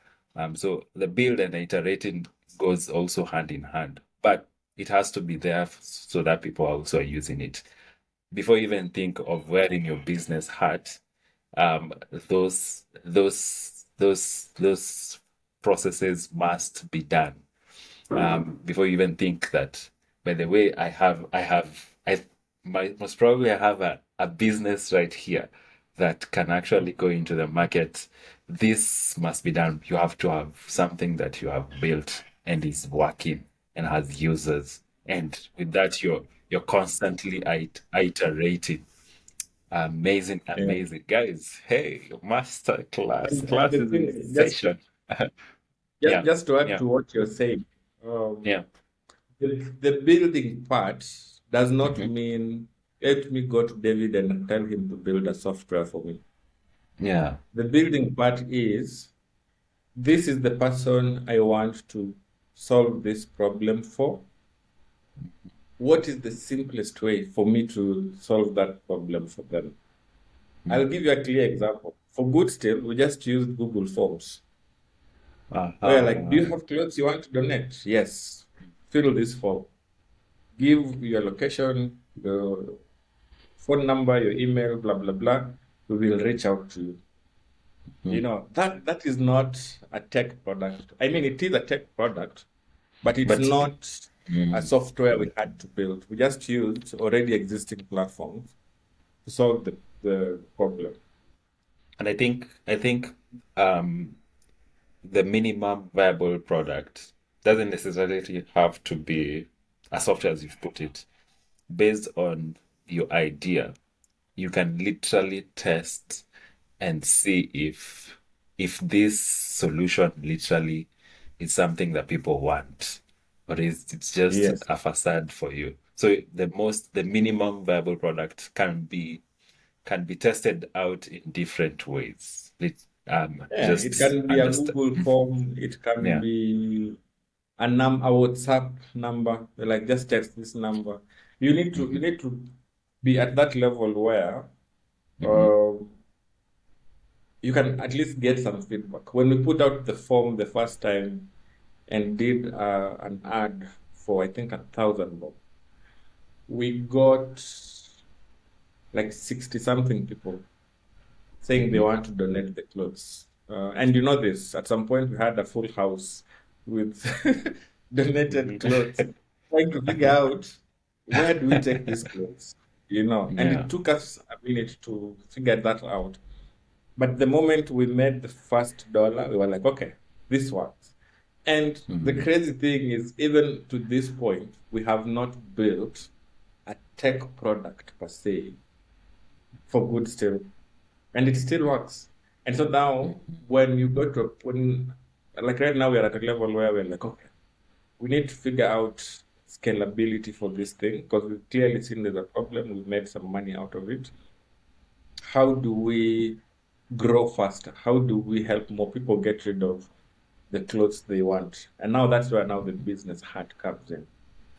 So the build and iterating goes also hand in hand, but it has to be there so that people also are using it. Before you even think of wearing your business hat, those processes must be done before you even think that, by the way, most probably I have a business right here that can actually go into the market. This must be done. You have to have something that you have built and is working and has users. And with that, you're constantly iterating. Amazing,
Yeah.
amazing. Guys, hey, master class.
And
Class
the
is
thing
in
is, just
session. Yeah,
just to add
yeah,
to what you're saying, um,
yeah.
the building part does not
Hmm.
mean let me go to David and tell him to build a software for me.
Yeah.
The building part is this is the person I want to solve this problem for. What is the simplest way for me to solve that problem for them? I'll give you a clear example. For GoodStill, we just used Google Forms. Where like, do you
Uh-huh.
have clothes you want to donate? Yes. Fill this form. Give your location, your phone number, your email, blah, blah, blah. We will reach out to you.
Mhm.
That is not a tech product. I mean, it is a tech product, but it's
But
not a
mm,
software we had to build. We just used already existing platforms to solve the problem.
and I think um the minimum viable product doesn't necessarily have to be a software as you've put it. Based on your idea, you can literally test and see if this solution literally is something that people want, or is it's just
Yes.
a facade for you. So the minimum viable product can be tested out in different ways.
Yeah, it
Just
can be a
understand.
Google form, it can
Yeah.
be a WhatsApp number, like just text this number. You
Hmm.
need to be at that level where
Hmm.
um, you can at least get some feedback. When we put out the form the first time and did an ad for I think 1,000 bob, we got like 60 something people saying they
Hmm.
want to donate the clothes. And you know this, at some point we had a full house with donated clothes, trying to figure out where do we take these clothes, and
Yeah.
it took us a minute to figure that out. But the moment we made the first dollar, we were like, okay, this works. And the
Hmm.
crazy thing is, even to this point, we have not built a tech product per se for GoodStill, and it still works. And so now, when you go to when, like right now, we are at a level where we're like, okay, we need to figure out scalability for this thing because we've clearly seen there's a problem. We've made some money out of it. How do we grow faster? How do we help more people get rid of the clothes they want? And now that's where now the business heart comes in.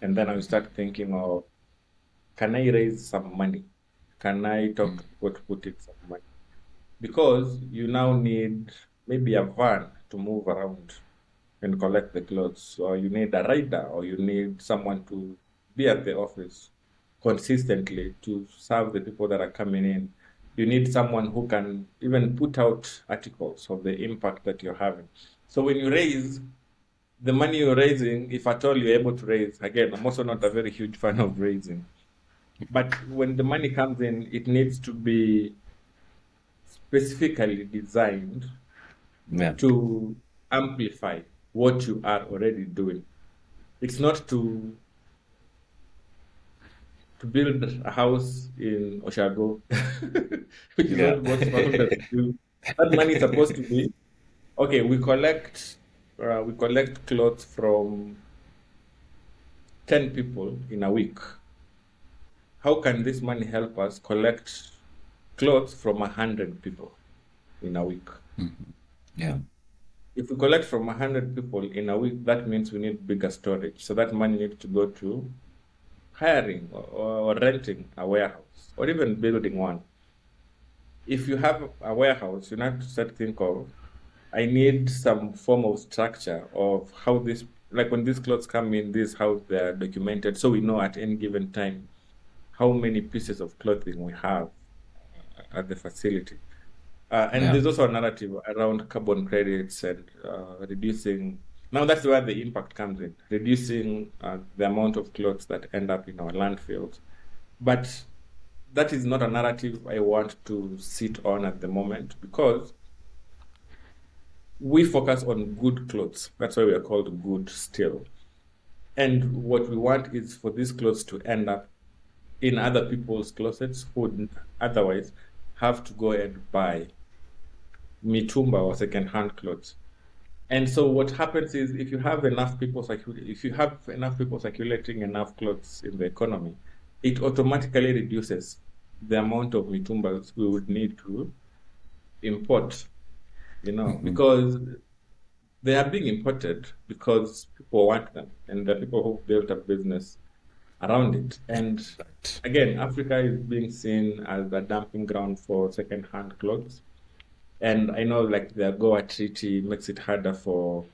And then I start thinking of, can I raise some money? Can I talk to people to put in some money? Because you now need maybe a van to move around and collect the clothes, or you need a rider, or you need someone to be at the office consistently to serve the people that are coming in. You need someone who can even put out articles of the impact that you're having. So when you raise the money you're raising, if at all you're able to raise, again, I'm also not a very huge fan of raising, but when the money comes in, it needs to be specifically designed
Yeah.
to amplify what you are already doing. It's not to build a house in Oshago, which is
Yeah.
what most founders do. That money is supposed to be okay. We collect clothes from 10 people in a week. How can this money help us collect clothes from 100 people in a week?
Yeah.
If we collect from 100 people in a week, that means we need bigger storage. So that money needs to go to hiring or renting a warehouse or even building one. If you have a warehouse, you have to start think of, I need some form of structure of how this, like when these clothes come in, this how they're documented, so we know at any given time how many pieces of clothing we have at the facility. And
Yeah.
there's also a narrative around carbon credits and reducing. Now that's where the impact comes in, reducing the amount of clothes that end up in our landfills. But that is not a narrative I want to sit on at the moment because we focus on good clothes. That's why we are called GoodStill. And what we want is for these clothes to end up in other people's closets who would otherwise have to go and buy mitumba or second-hand clothes. And so what happens is if you have enough people circulating enough clothes in the economy, it automatically reduces the amount of mitumbas we would need to import,
Hmm.
because they are being imported because people want them and the people who built a business around it. And
Right.
again, Africa is being seen as a dumping ground for second-hand clothes. And I know like the AGOA Treaty makes it harder for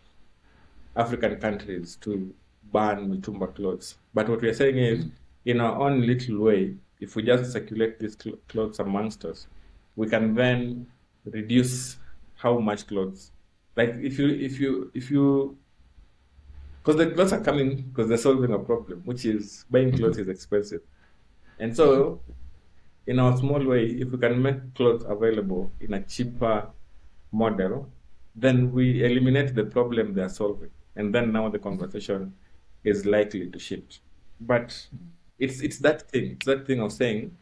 African countries to ban mitumba clothes. But what we are saying is, in our own little way, if we just circulate these clothes amongst us, we can then reduce how much clothes. Like because the clothes are coming because they're solving a problem, which is buying
Hmm.
clothes is expensive. And
Hmm.
so, in our small way, if we can make clothes available in a cheaper model, then we eliminate the problem they are solving. And then now the conversation is likely to shift. But it's that thing. It's that thing of saying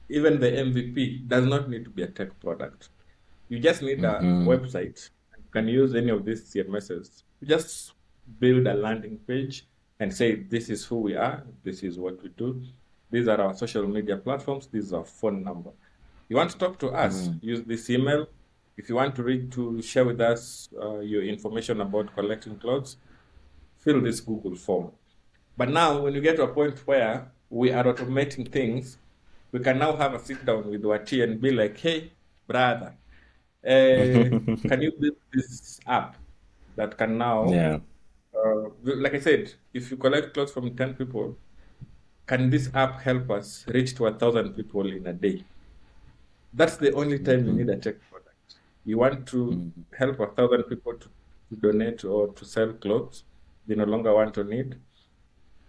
even the MVP does not need to be a tech product. You just need a
Hmm.
website. You can use any of these CMSs. You just build a landing page and say, this is who we are, this is what we do, these are our social media platforms, this is our phone number. You want to talk to us,
Hmm.
use this email. If you want to share with us your information about collecting clothes, fill this Google form. But now, when you get to a point where we are automating things, we can now have a sit down with our tea and be like, hey, brother, can you build this app that can now,
Yeah.
like I said, if you collect clothes from 10 people, can this app help us reach to 1,000 people in a day? That's the only time you
Hmm.
need a tech product. You want to
Hmm.
help 1,000 people to donate or to sell clothes they no longer want or need,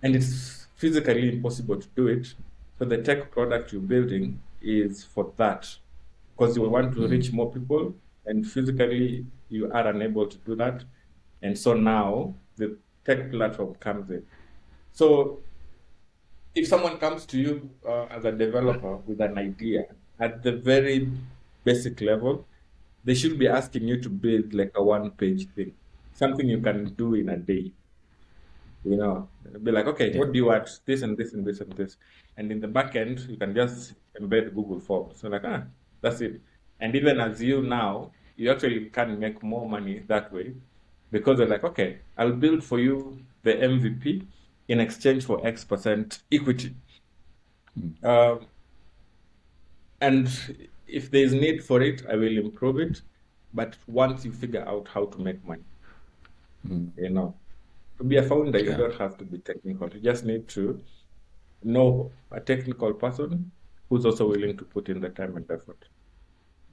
and it's physically impossible to do it. So the tech product you're building is for that, because you want to reach more people, and physically you are unable to do that. And so now the tech platform comes in. So if someone comes to you as a developer with an idea at the very basic level, they should be asking you to build like a one-page thing, something you can do in a day. Be like, okay,
Yeah.
what do you want? This and this and this and this. And in the back end, you can just embed Google Forms. So like, that's it. And even as you now, you actually can make more money that way because they're like, okay, I'll build for you the MVP in exchange for X% equity. Um, and if there's need for it, I will improve it. But once you figure out how to make money, you know, to be a founder, you
Yeah.
don't have to be technical. You just need to know a technical person who's also willing to put in the time and effort.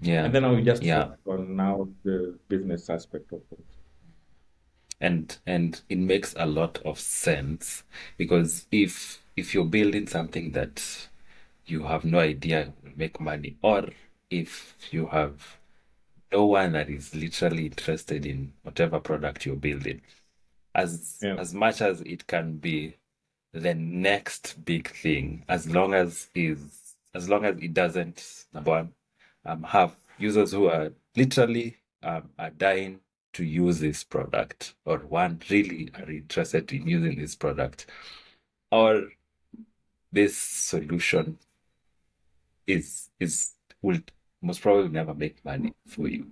Yeah.
And then I will just
Yeah.
focus on now the business aspect of it.
And it makes a lot of sense because if you're building something that you have no idea will make money, or if you have no one that is literally interested in whatever product you're building,
Yeah.
as much as it can be the next big thing, as long as it doesn't, number one, have users who are literally are dying to use this product, or one really are interested in using this product, or this solution is will most probably never make money for you.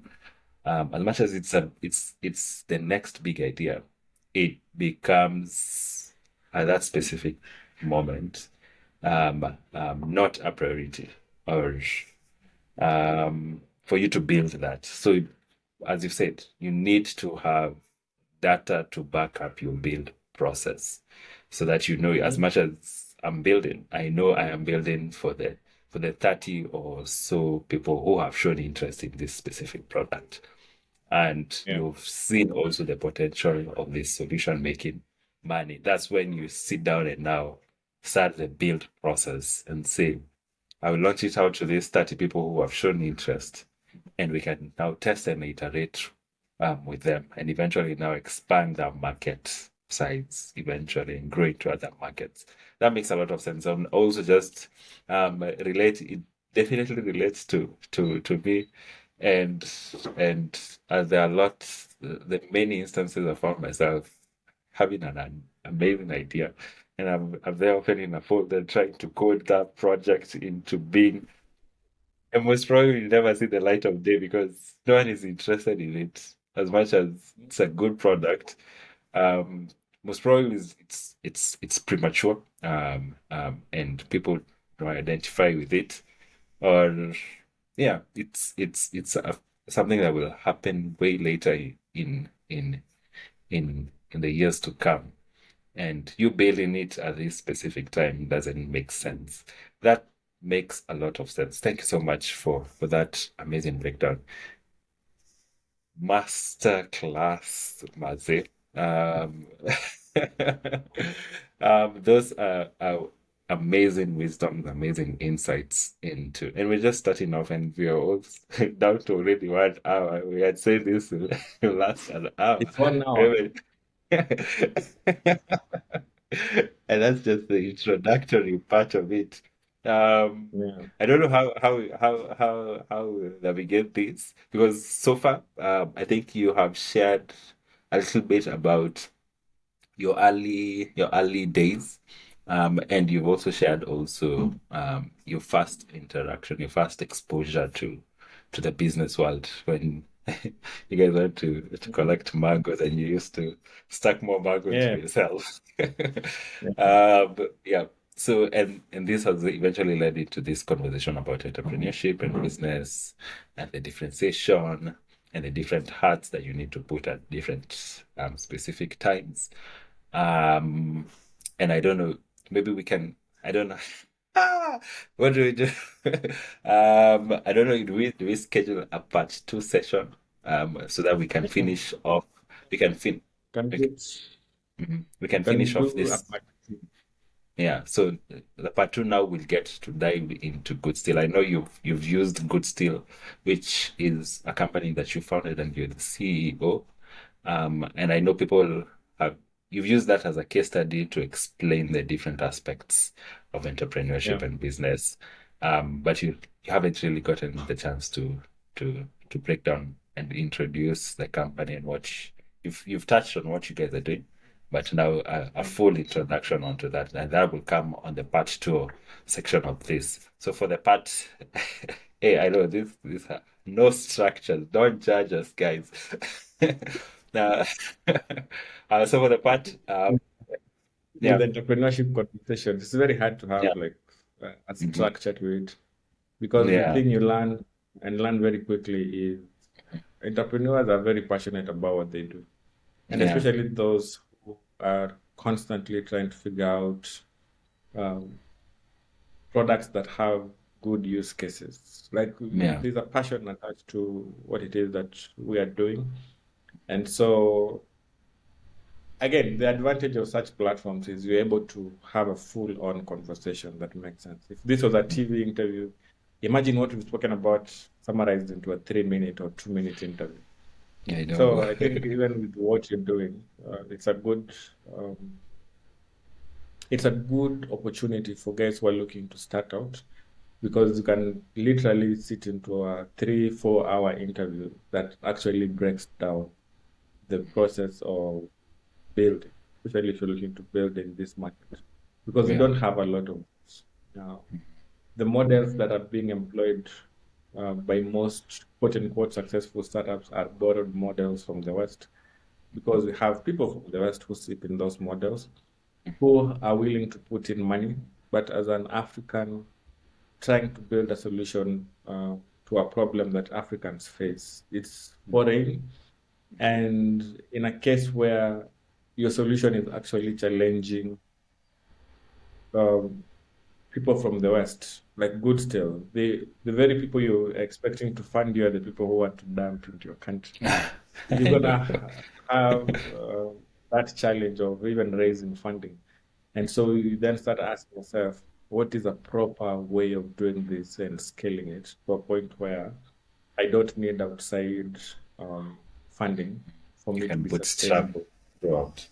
As much as it's the next big idea, it becomes at that specific moment not a priority, or for you to build that. So, as you said, you need to have data to back up your build process so that you know as
Mhm.
much as I'm building, I know I am building for the for the 30 or so people who have shown interest in this specific product. And
Yeah.
you've seen also the potential of this solution making money. That's when you sit down and now start the build process and say, I will launch it out to these 30 people who have shown interest, and we can now test and iterate with them and eventually now expand our market size eventually and grow into other markets. That makes a lot of sense. And also just it definitely relates to me and there are lots the many instances I found myself having an amazing idea. And I'm there often in a folder trying to code that project into being, and most probably will never see the light of day because no one is interested in it as much as it's a good product. Um, Most probably it's premature, and people don't identify with it, or yeah, it's something that will happen way later in the years to come. And you bailing it at this specific time doesn't make sense. That makes a lot of sense. Thank you so much for that amazing breakdown. Master class, Maze. Um, those are amazing wisdoms, amazing insights into, and we're just starting off, and we are all down to already 1 hour. We had said this will last an hour.
It's 1 hour.
Really. And that's just the introductory part of it. Um,
Yeah.
I don't know how we navigate this because so far, I think you have shared a little bit about your early days, and you've also shared your first interaction, your first exposure to the business world when you guys went to collect mangoes and you used to stack more mangoes
Yeah.
for yourself.
Yeah.
But yeah. So and this has eventually led into this conversation about entrepreneurship and business and the differentiation and the different hats that you need to put at different specific times. Um, and I don't know, maybe we can, I don't know. Ah, what do we do? I don't know, do we schedule a part two session so that we can
Yeah.
finish off, we can fin
Can
we
do
can, we can
can
finish off
do a
this.
part two.
Yeah, so the part two now will get to dive into GoodStill. I know you've used GoodStill, which is a company that you founded and you're the CEO. And I know people have you've used that as a case study to explain the different aspects of entrepreneurship
Yeah.
and business. But you haven't really gotten the chance to break down and introduce the company and you've touched on what you guys are doing, but now a full introduction onto that, and that will come on the part two section of this. So for the part, hey, I know this no structures. Don't judge us, guys. Now, so for the part,
With
yeah,
entrepreneurship conversations, it's very hard to
yeah,
have like a
mhm,
structure to it because the
yeah,
thing you learn and learn very quickly is entrepreneurs are very passionate about what they do, and
yeah,
especially those who are constantly trying to figure out um, products that have good use cases. Like
yeah,
there's a passion attached to what it is that we are doing, and so again, the advantage of such platforms is you're able to have a full-on conversation that makes sense. If this was a TV interview, imagine what we've spoken about summarized into a 3 minute or 2 minute interview.
I
So
know.
I think even with what you're doing, um, it's a good opportunity for guys who are looking to start out because you can literally sit into a 3, 4 hour interview that actually breaks down the process of building, especially if you're looking to build in this market, because you
Yeah,
don't have a lot of the models that are being employed by most quote unquote successful startups are borrowed models from the West because we have people from the West who sleep in those models who are willing to put in money, but as an African trying to build a solution to a problem that Africans face, it's foreign. And in a case where your solution is actually challenging um, people from the West, like GoodStill, the very people you're expecting to fund you are the people who want to dump into your country. If you're
I know.
gonna have that challenge of even raising funding, and so you then start asking yourself, what is a proper way of doing this and scaling it to a point where I don't need outside funding for
You
me to
can
be
bootstrap
sustainable.
throughout.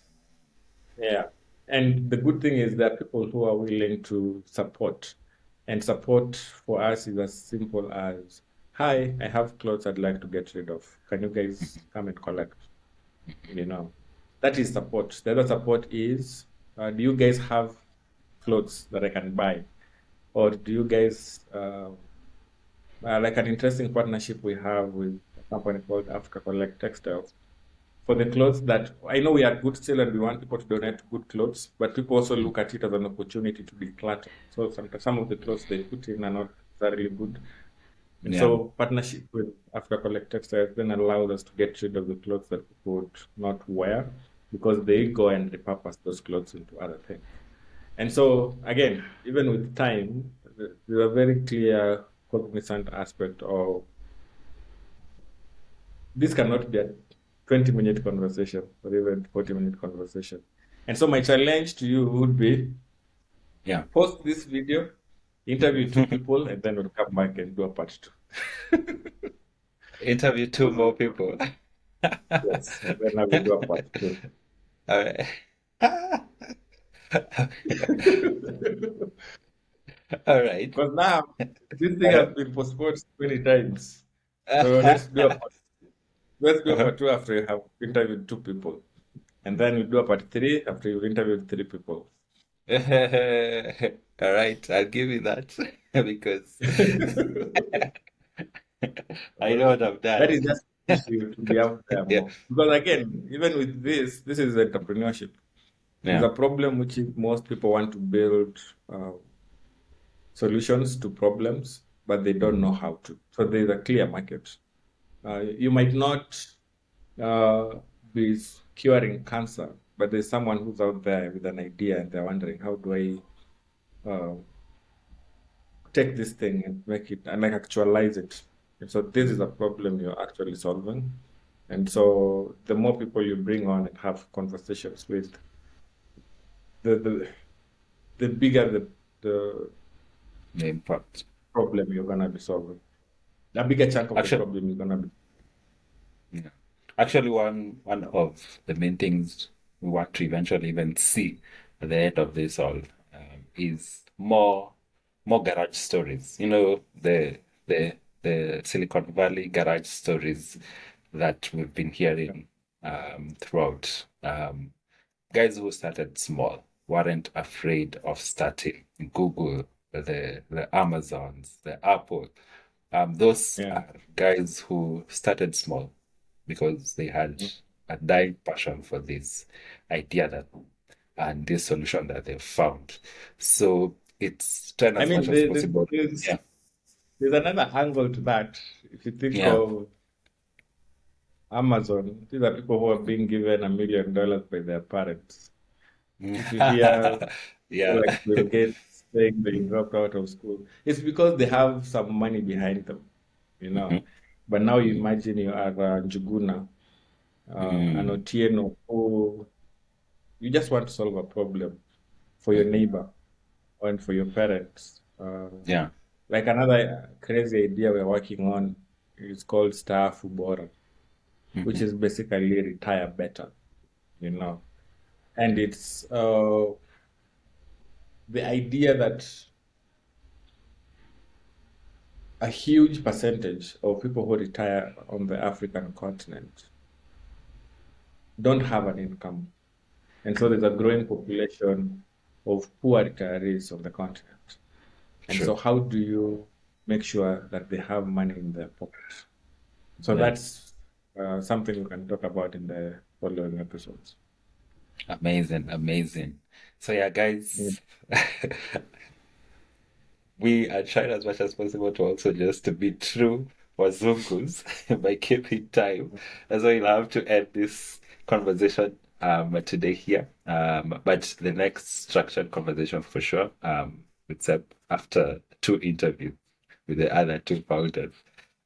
Yeah. And the good thing is there are people who are willing to support. And support for us is as simple as, hi, I have clothes I'd like to get rid of. Can you guys come and collect? You know, that is support. The other support is, do you guys have clothes that I can buy? Or do you guys, like an interesting partnership we have with a company called Africa Collect Textiles for the clothes that I know we are good still and we want people to donate good clothes, but people also look at it as an opportunity to declutter. So some of the clothes they put in are not necessarily good. And
Yeah.
so partnership with Africa Collect Textiles then allows us to get rid of the clothes that people would not wear because they go and repurpose those clothes into other things. And so again, even with time, there's a very clear cognizant aspect of this cannot be a 20-minute conversation or even 40-minute conversation. And so my challenge to you would be
Yeah.
post this video, interview two people, and then we'll come back and do a part two.
Interview two more people.
Yes, and then I will do a part two.
All right. All right.
Because now this thing has been postponed so many times. So let's do a part two after you have interviewed two people. And then we do a part three after you've interviewed three people.
All right, I'll give you that because I know what I've
That
done.
is just to be out there
Yeah,
more. Because again, even with this is entrepreneurship. There's
yeah,
a problem which is most people want to build uh, solutions to problems, but they don't know how to. So there's a clear market. You might not uh, be curing cancer, but there's someone who's out there with an idea and they're wondering, how do I take this thing and make it and like actualize it? And so this is a problem you're actually solving. And so the more people you bring on and have conversations with, the the, the bigger the
the impact.
problem you're gonna be solving. A bigger chunk of the
Actually,
problem you're gonna be.
yeah. Actually, one of the main things we want to eventually even see at the end of this all is more garage stories. You know, the Silicon Valley garage stories that we've been hearing throughout. Guys who started small weren't afraid of starting Google, the Amazons, the Apple. Those
Yeah.
are guys who started small because they had a dying passion for this idea that and this solution that they've found. So it's trying
I
as
mean,
much as possible. Yeah,
there's another angle to that. If you think
yeah.
of Amazon, these are people who are being given $1 million by their parents. If you hear
Yeah.
like Bill Gates saying they dropped out of school, it's because they have some money behind them, you know.
Mhm.
But now you imagine you are Njuguna, an
Mm.
Otieno, who you just want to solve a problem for your
Mhm.
neighbor and for your parents.
Yeah.
Like another crazy idea we're working on is called Star Fubora, which
Mhm.
is basically retire better, you know. And it's the idea that a huge percentage of people who retire on the African continent don't have an income. And so there's a growing population of poor retirees on the continent. And
True.
so how do you make sure that they have money in their pocket? So
Yeah.
that's something we can talk about in the following episodes.
Amazing. Amazing. So yeah,
Yeah.
guys, we are trying as much as possible to also just to be true Wazungus by keeping time. That's why you'll have to end this conversation today here. But the next structured conversation for sure. with Seb after two interviews with the other two founders.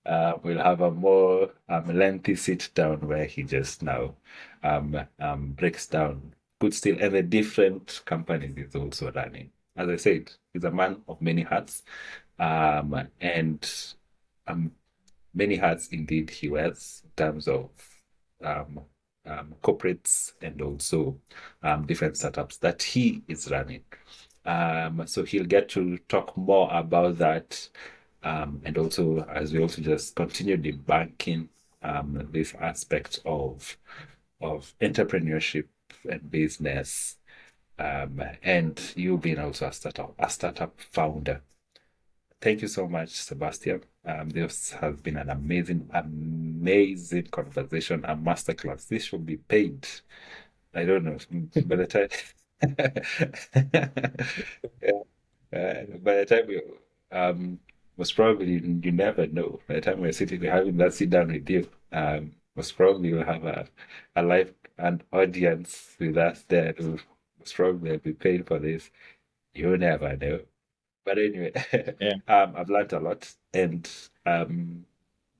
We'll have a more lengthy sit down where he just now breaks down GoodStill and the different companies he's also running. As I said, he's a man of many hats, and um, many hats indeed he wears in terms of um, corporates and also different startups that he is running. So he'll get to talk more about that. And also, as we also just continue debunking this aspect of entrepreneurship and business, and you being also a startup founder. Thank you so much, Sebastian. This has been an amazing, amazing conversation, a masterclass. This should be paid. I don't know. By the time, by the time we, most probably you never know. By the time we're sitting, we're having that sit down with you, most probably we'll have a live an audience with us there who most probably will be paying for this. You never know. But anyway,
Yeah.
I've learned a lot, and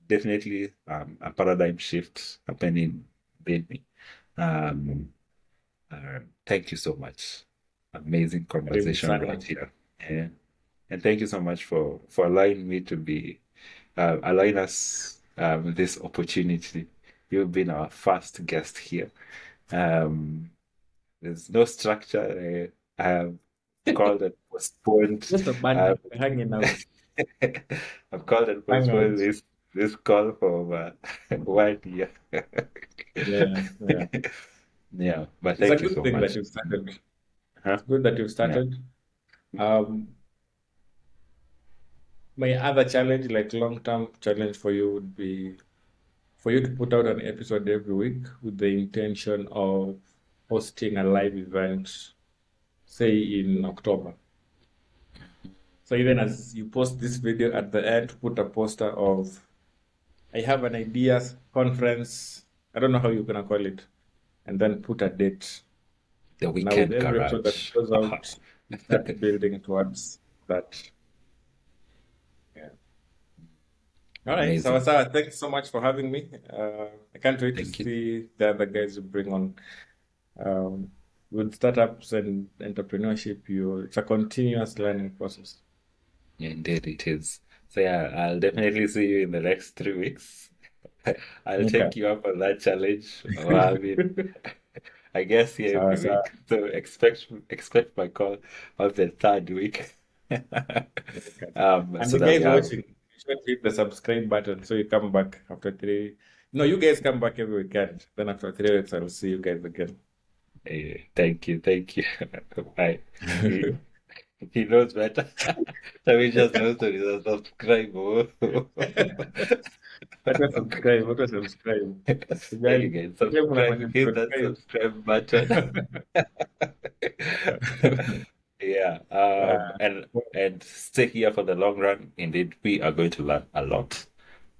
definitely a paradigm shift happening within me. Um, Thank you so much. Amazing
Karibu
conversation
sana.
right here. And thank you so much for allowing me to be allowing us this opportunity. You've been our first guest here. Um, there's no structure. I have called and postponed.
Just a
Um,
banter, hanging out,
I've called and postponed
hangouts.
this call for 1 year.
Yeah, yeah.
Yeah, but
It's a
thank you
good
so
thing that
much.
you've started.
Huh?
It's good that you've
Yeah.
started. Um, my other challenge, like long-term challenge for you would be for you to put out an episode every week with the intention of hosting a live event, say in October. So even as you post this video at the end, put a poster of I have an ideas conference. I don't know how you're gonna call it, and then put a date.
The
Now with
weekend
every episode that
garage.
goes out, you start building towards that. Yeah. All right, so
Amazing.
Sawa, thanks so much for having me. I can't wait to
Thank you.
see the other guys you bring on. Um, with startups and entrepreneurship, it's a continuous learning process.
Indeed, it is. So yeah, I'll definitely see you in the next 3 weeks. I'll
Okay.
take you up on that challenge. Or I mean, I guess here
Sawa,
every
sawa.
week. So expect my call on the third week.
Okay. And
So
you
that we
guys
have
watching, you should hit the subscribe button so you come back after three. No, you guys come back every weekend. Then after 3 weeks, I'll see you guys again.
thank you. Bye. He, he knows better. So he just knows to subscribe. Oh.
Let us subscribe. Let us subscribe.
There you
Guys,
go.
subscribe when
Subscribe.
I'm
Hit that
subscribe.
subscribe button. Yeah.
Yeah.
And stay here for the long run. Indeed, we are going to learn a lot.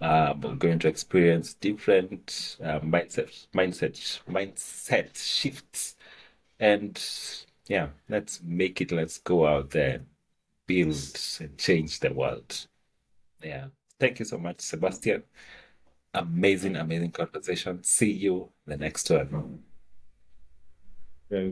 We're going to experience different mindset shifts. And yeah, let's make it. Let's go out there, build and change the world. Yeah. Thank you so much, Sebastian. Amazing, amazing conversation. See you the next one.
Guys.